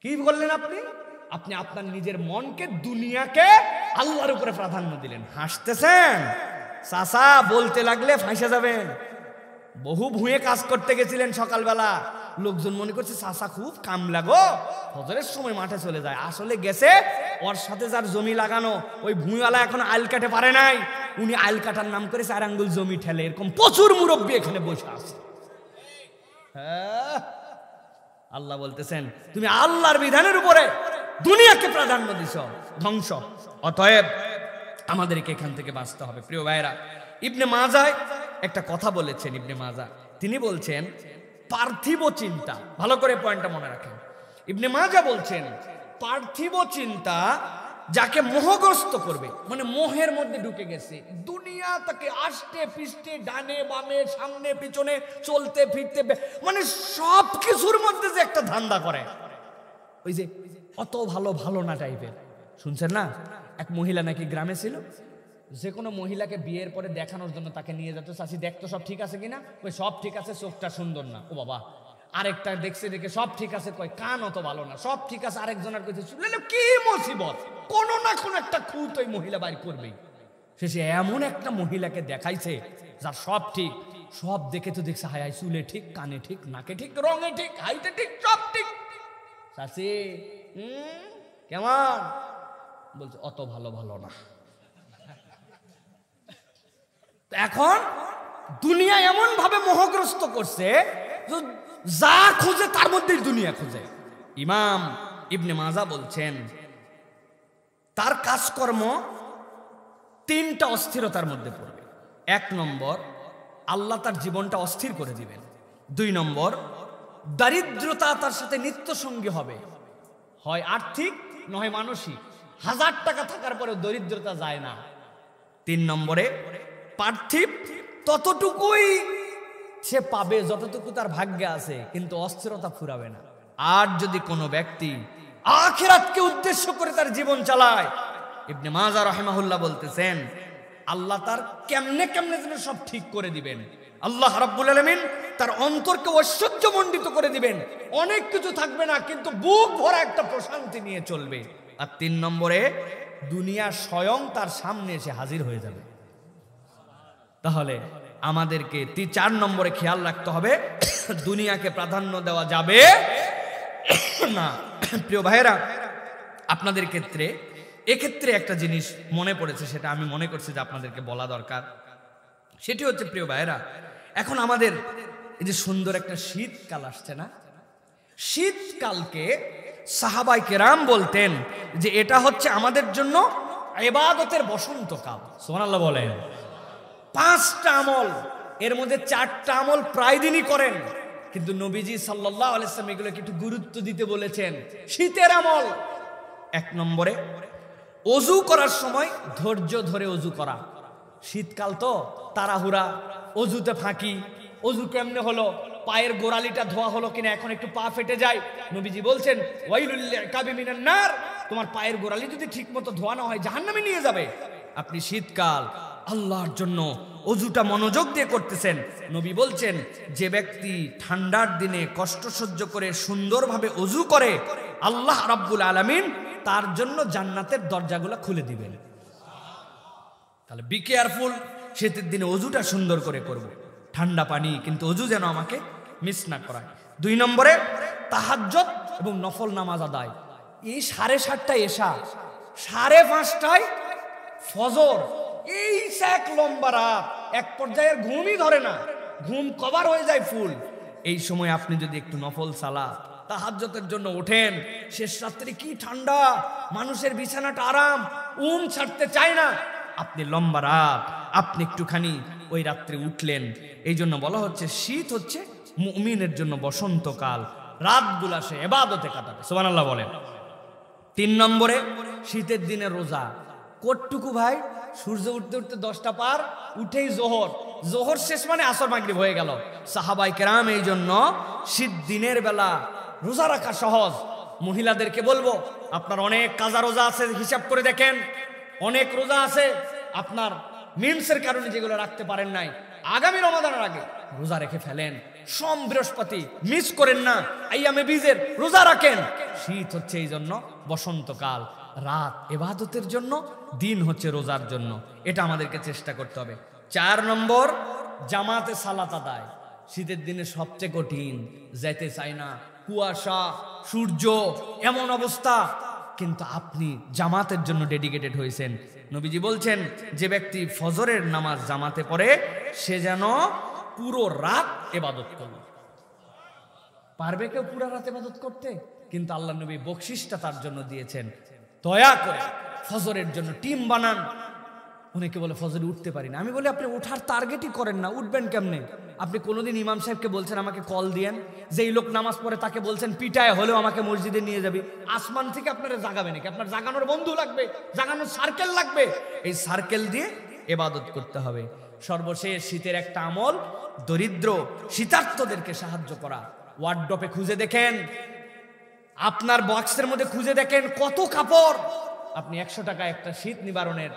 কি বললেন আপনি? আপনি আপনার নিজের মনকে, দুনিয়াকে আল্লাহর উপরে প্রাধান্য দিলেন। হাসতেছেন? চাচা বলতে লাগলে ফাঁসে যাবেন। বহু ভুঁয়ে কাজ করতে গেছিলেন সকালবেলা, লোকজন মনে করছে চাচা খুব কাম লাগো, ফজরের সময় মাঠে চলে যায়। আসলে গেছে ওর সাথে যার জমি লাগানো, ওই ভুঁইওয়ালা এখন আইল কাটে পারে নাই, উনি আইল কাটার নাম করে 4 আঙ্গুল জমি ঠেলে। এরকম প্রচুর মুরব্বী এখানে বসে আছে। আল্লাহ বলতেছেন তুমি আল্লাহর বিধানের উপরে দুনিয়াকে প্রাধান্য দিছ, ধ্বংস। অতএব আমাদেরকে এখান থেকে বাঁচতে হবে। প্রিয় ভাইরা, ইবনে মাজাহ একটা কথা বলেছেন। ইবনে মাজাহ তিনি বলছেন পার্থিব চিন্তা, ভালো করে পয়েন্টটা মনে রাখেন। ইবনে মাজাহ বলছেন পার্থিব চিন্তা যাকে মোহগ্রস্ত করবে, মানে মোহের মধ্যে ঢুকে গেছে, দুনিয়া তাকে আষ্টে পিষ্টে ডানে বামে সামনে পিছনে চলতে ফিরতে, মানে সব কিছুর মধ্যে যে একটা ধান্দা করে, ওই যে অত ভালো ভালো না টাইপের। শুনছেন না, এক মহিলা নাকি গ্রামে ছিল, যে কোনো মহিলাকে বিয়ের পরে দেখানোর জন্য তাকে নিয়ে যেত, চাচি দেখতো সব ঠিক আছে কিনা, ওই সব ঠিক আছে, চোখটা সুন্দর না, ও বাবা। আরেকটা দেখছে দেখে সব ঠিক আছে, কয় কান অত ভালো না, সব ঠিক আছে, আরেকজনের কাছে কি মুসিবত, কোনো না কোনো একটা খুঁত ওই মহিলা বাইর করবেই। শেষে এমন একটা মহিলাকে দেখাইছে যার সব ঠিক, সব দেখে তো দেখছে হায় হায়, চুলে ঠিক, কানে ঠিক, নাকে ঠিক, রঙে ঠিক, হাইটে ঠিক, সব ঠিক। চাচি কেমন, বলছে অত ভালো ভালো না। এখন দুনিয়া এমন ভাবে মোহগ্রস্ত করছে, যা খুঁজে তার মধ্যেই দুনিয়া খুঁজে। ইমাম ইবনে মাজাহ বলছেন তার কাজকর্ম তিনটা অস্থিরতার মধ্যে পড়বে। 1 নম্বর, আল্লাহ তার জীবনটা অস্থির করে দিবেন। 2 নম্বর, দারিদ্রতা তার সাথে নিত্য সঙ্গী হবে, হয় আর্থিক নয় মানসিক, 1000 টাকা থাকার পরে দরিদ্রতা যায় না। 3 নম্বরে, পার্থিব ততটুকুই সে পাবে যতটুকু তার ভাগ্যে আছে, কিন্তু অস্থিরতা ফুরাবে না। আর যদি কোনো ব্যক্তি আখিরাতকে উদ্দেশ্য করে তার জীবন চালায়, ইবনে মাজাহ রাহিমাহুল্লাহ বলতেছেন আল্লাহ তার কেমনে কেমনে যেন সব ঠিক করে দিবেন। আল্লাহ রাব্বুল আলামিন তার অন্তরকে ঐশ্বর্যমণ্ডিত করে দিবেন, অনেক কিছু থাকবে না, কিন্তু বুক ভরা একটা প্রশান্তি নিয়ে চলবে। আর 3 নম্বরে, দুনিয়া স্বয়ং তার সামনে এসে হাজির হয়ে যাবে। তাহলে আমাদেরকে 4 নম্বরে খেয়াল রাখতে হবে, দুনিয়াকে প্রাধান্য দেওয়া যাবে না। প্রিয় ভাইয়েরা, আপনাদের ক্ষেত্রে এক্ষেত্রে একটা জিনিস মনে পড়েছে, সেটা আমি মনে করছি যে আপনাদেরকে বলা দরকার। সেটি হচ্ছে প্রিয় ভাইয়েরা, এখন আমাদের এই যে সুন্দর একটা শীতকাল আসছে না, শীতকালকে সাহাবায়ে কেরাম বলতেন যে এটা হচ্ছে আমাদের জন্য ইবাদতের বসন্তকাল। সুবহানাল্লাহ বলেন। 5টা আমল, এর মধ্যে 4টা আমল প্রায় দিনই করেন, কিন্তু নবীজি সাল্লাল্লাহু আলাইহি ওয়াসাল্লাম এগুলোকে একটু গুরুত্ব দিতে বলেছেন। শীতের আমল, 1 নম্বরে ওযু করার সময় ধৈর্য ধরে ওযু করা। শীতকাল তো তাড়াহুড়া, ওযুতে ফাঁকি। ওযু কেমনে হলো, পায়ের গোড়ালিটা ধোয়া হলো কিনা, এখন একটু পা ফেটে যায়, নবীজি বলছেন ওয়াইলুল লিকাবি মিনান নার, তোমার পায়ের গোড়ালি যদি ঠিকমতো ধোয়া না হয় জাহান্নামে নিয়ে যাবে। আপনি শীতকাল আল্লাহর জন্য ওযুটা মনোযোগ দিয়ে করতেছেন, নবী বলছেন যে ব্যক্তি ঠান্ডার দিনে কষ্ট সহ্য করে সুন্দরভাবে ওযু করে, আল্লাহ রাব্বুল আলামিন তার জন্য জান্নাতের দরজাগুলো খুলে দিবেন। তাহলে বি কেয়ারফুল, শীতের দিনে ওযুটা সুন্দর করে করব, ঠান্ডা পানি, কিন্তু ওযু যেন আমাকে মিস না করায়। 2 নম্বরে, তাহাজ্জুদ এবং নফল নামাজ আদায়। এই 7:30টায় এশা, 5:30টায় ফজর, এই এক লম্বা রাত, এক পর্যায়ে ঘুমই ধরে না, ঘুম কভার হয়ে যায় ফুল। এই সময় আপনি যদি একটু নফল সালাত তাহাজ্জুদের জন্য ওঠেন, শেষ রাত্রে কি ঠান্ডা, মানুষের বিছানাটা আরাম, ছাড়তে চায় না, আপনি লম্বা রাত, আপনি একটুখানি ওই রাত্রে উঠলেন। এই জন্য বলা হচ্ছে শীত হচ্ছে মুমিনের জন্য বসন্তকাল, রাতগুলা সে ইবাদতে কাটাবে। সুবহানাল্লাহ বলেন। 3 নম্বরে, শীতের দিনে রোজা। কতটুকু ভাই, সূর্য উঠতে উঠতে 10টা পার, উঠেই জোহর, জোহর শেষ মানে আসর মাগরিব হয়ে গেল। সাহাবায়ে কেরাম এই জন্য শীত দিনের বেলা রোজা রাখা সহজ। মহিলাদেরকে বলবো, আপনার অনেক কাজা রোজা আছে, হিসাব করে দেখেন, অনেক রোজা আছে আপনার মিন্সের কারণে যেগুলো রাখতে পারেন নাই, আগামী রমাদানের আগে রোজা রেখে ফেলেন। সোম বৃহস্পতি মিস করেন না, আইয়ামে বীজের রোজা রাখেন। শীত হচ্ছে এই জন্য বসন্তকাল, রাত ইবাদতের জন্য, দিন হচ্ছে রোজার জন্য। এটা আমাদেরকে চেষ্টা করতে হবে। 4 নম্বর, জামাতে সালাত আদায়। শীতের দিনে সবচেয়ে কঠিন, যেতে চাই না, কুয়াশা, সূর্য, এমন অবস্থা, কিন্তু আপনি জামাতের জন্য ডেডিকেটেড হয়েছেন। নবীজি বলছেন যে ব্যক্তি ফজরের নামাজ জামাতে পড়ে, সে যেন পুরো রাত ইবাদত করবে। পারবে কেউ পুরো রাত ইবাদত করতে? কিন্তু আল্লাহ নবী বকশিসটা তার জন্য দিয়েছেন। দয়া করে ফজরের জন্য টিম বানান, অনেকে বলে ফজরে উঠতে পারি না। আমি বলি আপনি ওঠার টার্গেটই করেন না, উঠবেন কেমনে? আপনি কোনোদিন ইমাম সাহেবকে বলছেন আমাকে কল দিয়েন, যেই লোক নামাজ পড়ে তাকে বলছেন পিটায় হলেও আমাকে মসজিদে নিয়ে যাবি? আসমান থেকে আপনারা জাগাবে নাকি? আপনার জাগানোর বন্ধু লাগবে, জাগানোর সার্কেল লাগবে। এই সার্কেল দিয়ে ইবাদত করতে হবে। সর্বশেষ শীতের একটা আমল, দরিদ্র শীতার্তদেরকে সাহায্য করা। ওয়ার্ডরোবে খুঁজে দেখেন, আপনার বক্সের মধ্যে খুঁজে দেখেন কত কাপড়। আপনি 100 টাকা একটা শীত নিবারণের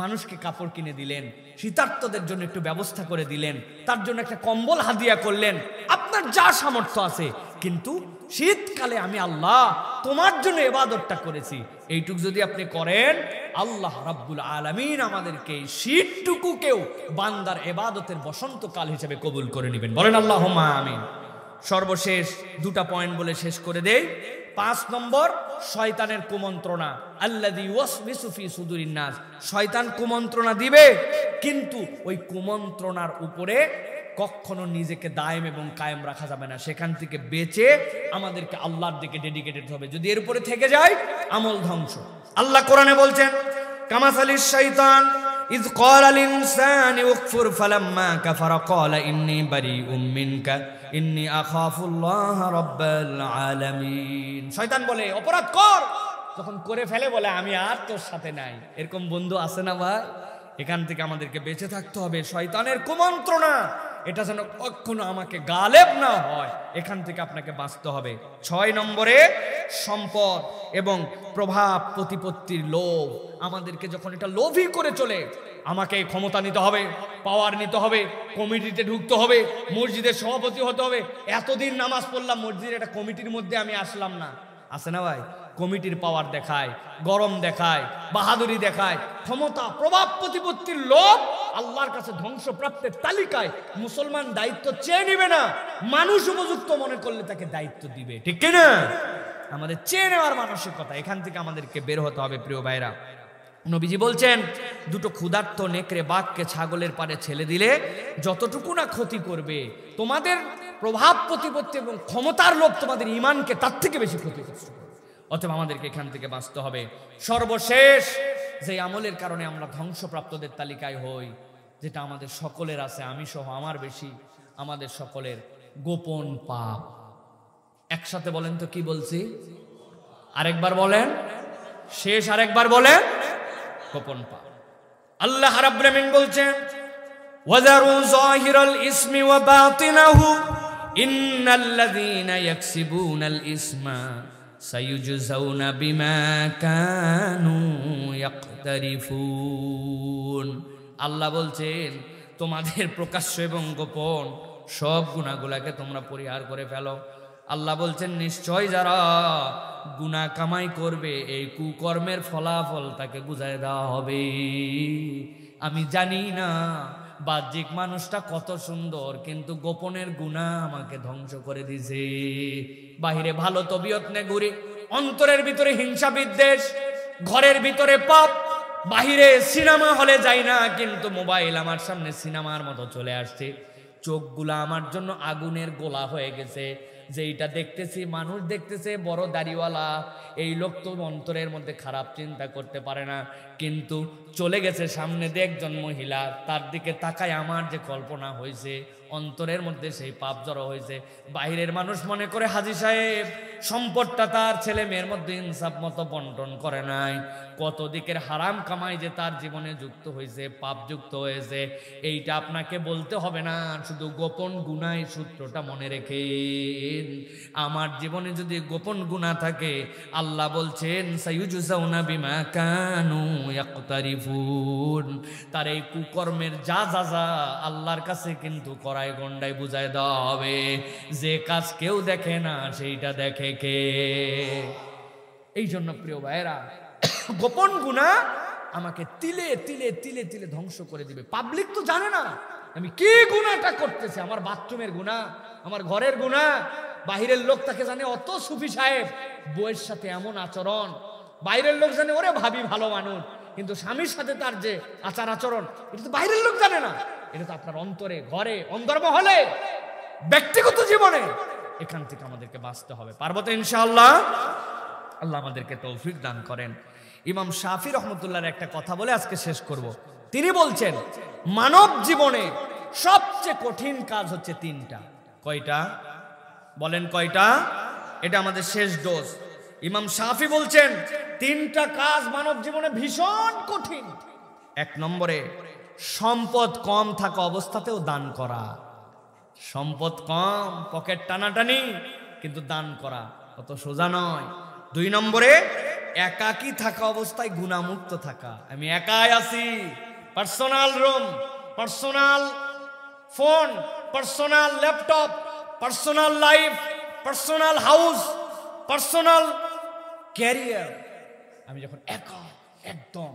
মানুষকে কাপড় কিনে দিলেন, শীতার্তদের জন্য একটু ব্যবস্থা করে দিলেন, তার জন্য একটা কম্বল হাদিয়া করলেন, আপনার যা সামর্থ্য আছে। কিন্তু শীতকালে আমি আল্লাহ তোমার জন্য ইবাদতটা করেছি, এইটুক যদি আপনি করেন, আল্লাহ রাব্বুল আলামিন আমাদেরকে শীতটুকুকেও বান্দার ইবাদতের বসন্তকাল হিসেবে কবুল করে নেবেন। বলেন আল্লাহুম্মা আমিন। সর্বশেষ দুটা পয়েন্ট বলে শেষ করে দেই। 5 নম্বর, শয়তানের কুমন্ত্রণা। আল্লাযী ওয়াসওয়াসু ফি সুদুরিন নাস। শয়তান কুমন্ত্রণা দিবে, কিন্তু ওই কুমন্ত্রণার উপরে কখনো নিজেকে দায়েম এবং কায়েম রাখা যাবে না। সেখান থেকে বেঁচে আমাদেরকে আল্লাহর দিকে ডেডিকেটেড হবে। যদি এর উপরে থেকে যায়, আমল ধ্বংস। আল্লাহ কোরআনে বলছেন, কামাসালিশ শাইতান ইয ক্বালা লিল ইনসানি উকফুর ফালাম্মা কাফারা ক্বালা ইন্নী বারীউম মিনকা ইন্নী আখাফুল্লাহ রাব্বাল আলামিন। শয়তান বলে অপরাধ কর, যখন করে ফেলে বলে আমি আর তোর সাথে নাই। এরকম বন্ধু আছে না ভাই? এখান থেকে আমাদেরকে বেঁচে থাকতে হবে। শয়তানের কুমন্ত্রণা এটা যেন কখনো আমাকে গালেব না হয়, এখান থেকে আপনাকে বাঁচতে হবে। 6 নম্বরে, সম্পদ এবং প্রভাব প্রতিপত্তির লোভ। আমাদেরকে যখন এটা লোভী করে চলে, আমাকে ক্ষমতা নিতে হবে, পাওয়ার নিতে হবে, কমিটিতে ঢুকতে হবে, মসজিদের সভাপতি হতে হবে। এতদিন নামাজ পড়লাম, মসজিদের একটা কমিটির মধ্যে আমি আসলাম না, আছে না ভাই? কমিটির পাওয়ার দেখায়, গরম দেখায়, বাহাদুরি দেখায়, ক্ষমতা, প্রভাব প্রতিপত্তির লোভ আল্লাহর কাছে ধ্বংসপ্রাপ্তের তালিকায়। মুসলমান দায়িত্ব চেয়ে নিবে না, মানুষ উপযুক্ত মনে করলে তাকে দায়িত্ব দিবে, ঠিক কিনা? আমাদের চেয়ে নেওয়ার মানসিকতা, এখান থেকে আমাদেরকে বের হতে হবে। প্রিয় ভাইরা, নবীজি বলছেন, দুটো ক্ষুধার্ত নেকড়ে বাঘকে ছাগলের পাড়ে ছেড়ে দিলে যতটুকু না ক্ষতি করবে, তোমাদের প্রভাব প্রতিপত্তি এবং ক্ষমতার লোভ তোমাদের ঈমানকে তার থেকে বেশি ক্ষতিগ্রস্ত করবে। অতএব আমাদেরকে এখান থেকে বাঁচতে হবে। সর্বশেষ যে আমলের কারণে আমরা ধ্বংসপ্রাপ্তদের তালিকায় হই, যেটা আমাদের সকলের আছে, আমি সহ আমার বেশি, আমাদের সকলের গোপন পাপ। একসাথে বলেন তো, কি বলছি? আরেকবার বলেন, শেষ আরেকবার বলেন, গোপন পাপ। আল্লাহ রাব্বুল আলামিন বলছেন, ওয়াযারু যাহিরাল ইসমি ওয়া বাতিনাহু ইন্নাল্লাযীনা ইয়াকসিবুনাল ইসমা সায়ুজজাউনা বিমা কানু ইয়াকতারিফুন। আল্লাহ বলছেন, তোমাদের প্রকাশ্য এবং গোপন সব গুনাহগুলোকে তোমরা পরিহার করে ফেলো। আল্লাহ বলছেন, নিশ্চয় যারা গুনাহ কামাই করবে, এই কুকর্মের ফলাফল তাকে বুঝায় দেওয়া হবে। আমি জানি না বাহ্যিক মানুষটা কত সুন্দর, কিন্তু গোপনের গুনাহ আমাকে ধ্বংস করে দিয়েছে। বাহিরে ভালো তবিয়ত নে ঘুরি, অন্তরের ভিতরে হিংসা বিদ্বেষ, ঘরের ভিতরে পাপ। বাহিরে সিনেমা হলে যাই না, কিন্তু মোবাইল আমার সামনে সিনেমার মতো চলে আসছে। চোখগুলা আমার জন্য আগুনের গোলা হয়ে গেছে। যেইটা দেখতেছি, মানুষ দেখতেছে বড় দাড়িওয়ালা, এই লোক তো অন্তরের মধ্যে খারাপ চিন্তা করতে পারে না, কিন্তু চলে গেছে সামনে দিয়ে একজন মহিলা, তার দিকে তাকায় আমার যে কল্পনা হয়েছে, অন্তরের মধ্যে সেই পাপ জড়ো হয়েছে। বাহিরের মানুষ মনে করে হাজী সাহেব সম্পদটা তার ছেলে মেয়ের মধ্যে ইনসাফ মতো বন্টন করে নাই, কত দিকের হারাম কামাই যে তার জীবনে যুক্ত হয়েছে, পাপ যুক্ত হয়েছে। এইটা আপনাকে বলতে হবে না, শুধু গোপন গুনাহ সূত্রটা মনে রেখেন। আমার জীবনে যদি গোপন গুনাহ থাকে, আল্লাহ বলছেন সায়ুজজাউনা বিমা কানু ইয়াকতারিফুন, তার এই কুকর্মের যা যা যা আল্লাহর কাছে কিন্তু করায় গন্ডায় বুঝায় দেওয়া হবে। যে কাজ কেউ দেখে না, সেইটা দেখে কে? এই জন্য প্রিয় ভাইয়েরা, গোপন গুনাহ আমাকে তিলে তিলে তিলে তিলে ধ্বংস করে দিবে। পাবলিক তো জানে না আমি কি গুনাহটা করতেছি, আমার বাথরুমের গুনাহ, আমার ঘরের গুনাহ। বাহিরের লোক তাকে জানে অত সুফি সাহেব, বউয়ের সাথে এমন আচরণ। বাইরের লোক জানে ওরে ভাবি ভালো মানুষ, কিন্তু স্বামীর সাথে তার যে আচার আচরণ, এটা তো বাইরের লোক জানে না। এটা তো আপনার অন্তরে, ঘরে, অন্তর্মহলে, ব্যক্তিগত জীবনে। এখান থেকে আমাদেরকে বাঁচতে হবে। পারবো তো ইনশাআল্লাহ? আল্লাহ আমাদেরকে তৌফিক দান করেন। ইমাম শাফি রহমতুল্লাহর একটা কথা বলে আজকে শেষ করব। তিনি বলছেন মানব জীবনে সবচেয়ে কঠিন কাজ হচ্ছে তিনটা। কয়টা বলেন, কয়টা? এটা আমাদের শেষ ডোজ। ইমাম শাফি বলছেন তিনটা কাজ মানব জীবনে ভীষণ কঠিন। এক নম্বরে সম্পদ কম থাকা অবস্থাতেও দান করা। সম্পদ কম, পকেট টানাটানি, কিন্তু দান করা অত সোজা নয়। দুই নম্বরে একাকী থাকা অবস্থায় গুনাহমুক্ত থাকা। আমি একাই আছি, personal room, personal phone, personal laptop, personal life, personal house, personal career. আমি যখন একা একদম,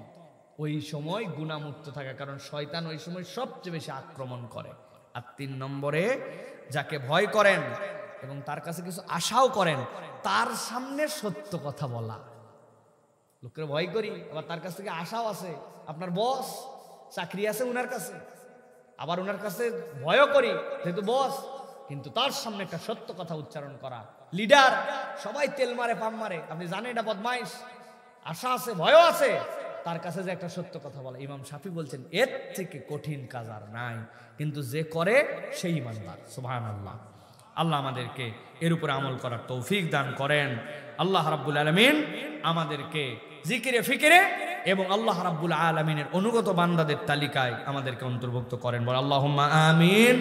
ওই সময় গুনাহমুক্ত থাকা, কারণ শয়তান ওই সময় সবচেয়ে বেশি আক্রমণ করে। আর তিন নম্বরে যাকে ভয় করেন এবং তার কাছে কিছু আশাও করেন, তার সামনে সত্য কথা বলা। লোকের ভয় করি, আবার তার কাছ থেকে আশাও আছে। আপনার বস, চাকরি আছে উনার কাছে, আবার উনার কাছে ভয়ও করি যেহেতু বস, কিন্তু তার সামনে একটা সত্য কথা উচ্চারণ করা। লিডার, সবাই তেল মারে পাম মারে, আপনি জানেন এটা বদমাইশ, আশা আছে ভয়ও আছে, তার কাছে যে একটা সত্য কথা বলে। ইমাম শাফি বলছেন এর থেকে কঠিন কাজ আর নাই, কিন্তু যে করে সেই ইমানদার। সুবহানাল্লাহ। আল্লাহ আমাদেরকে এর উপরে আমল করার তৌফিক দান করেন। আল্লাহ রাব্বুল আলামিন আমাদেরকে জিকিরে ফিকিরে এবং আল্লাহ রাব্বুল আলামিনের অনুগত বান্দাদের তালিকায় আমাদেরকে অন্তর্ভুক্ত করেন। বল আল্লাহুম্মা আমিন।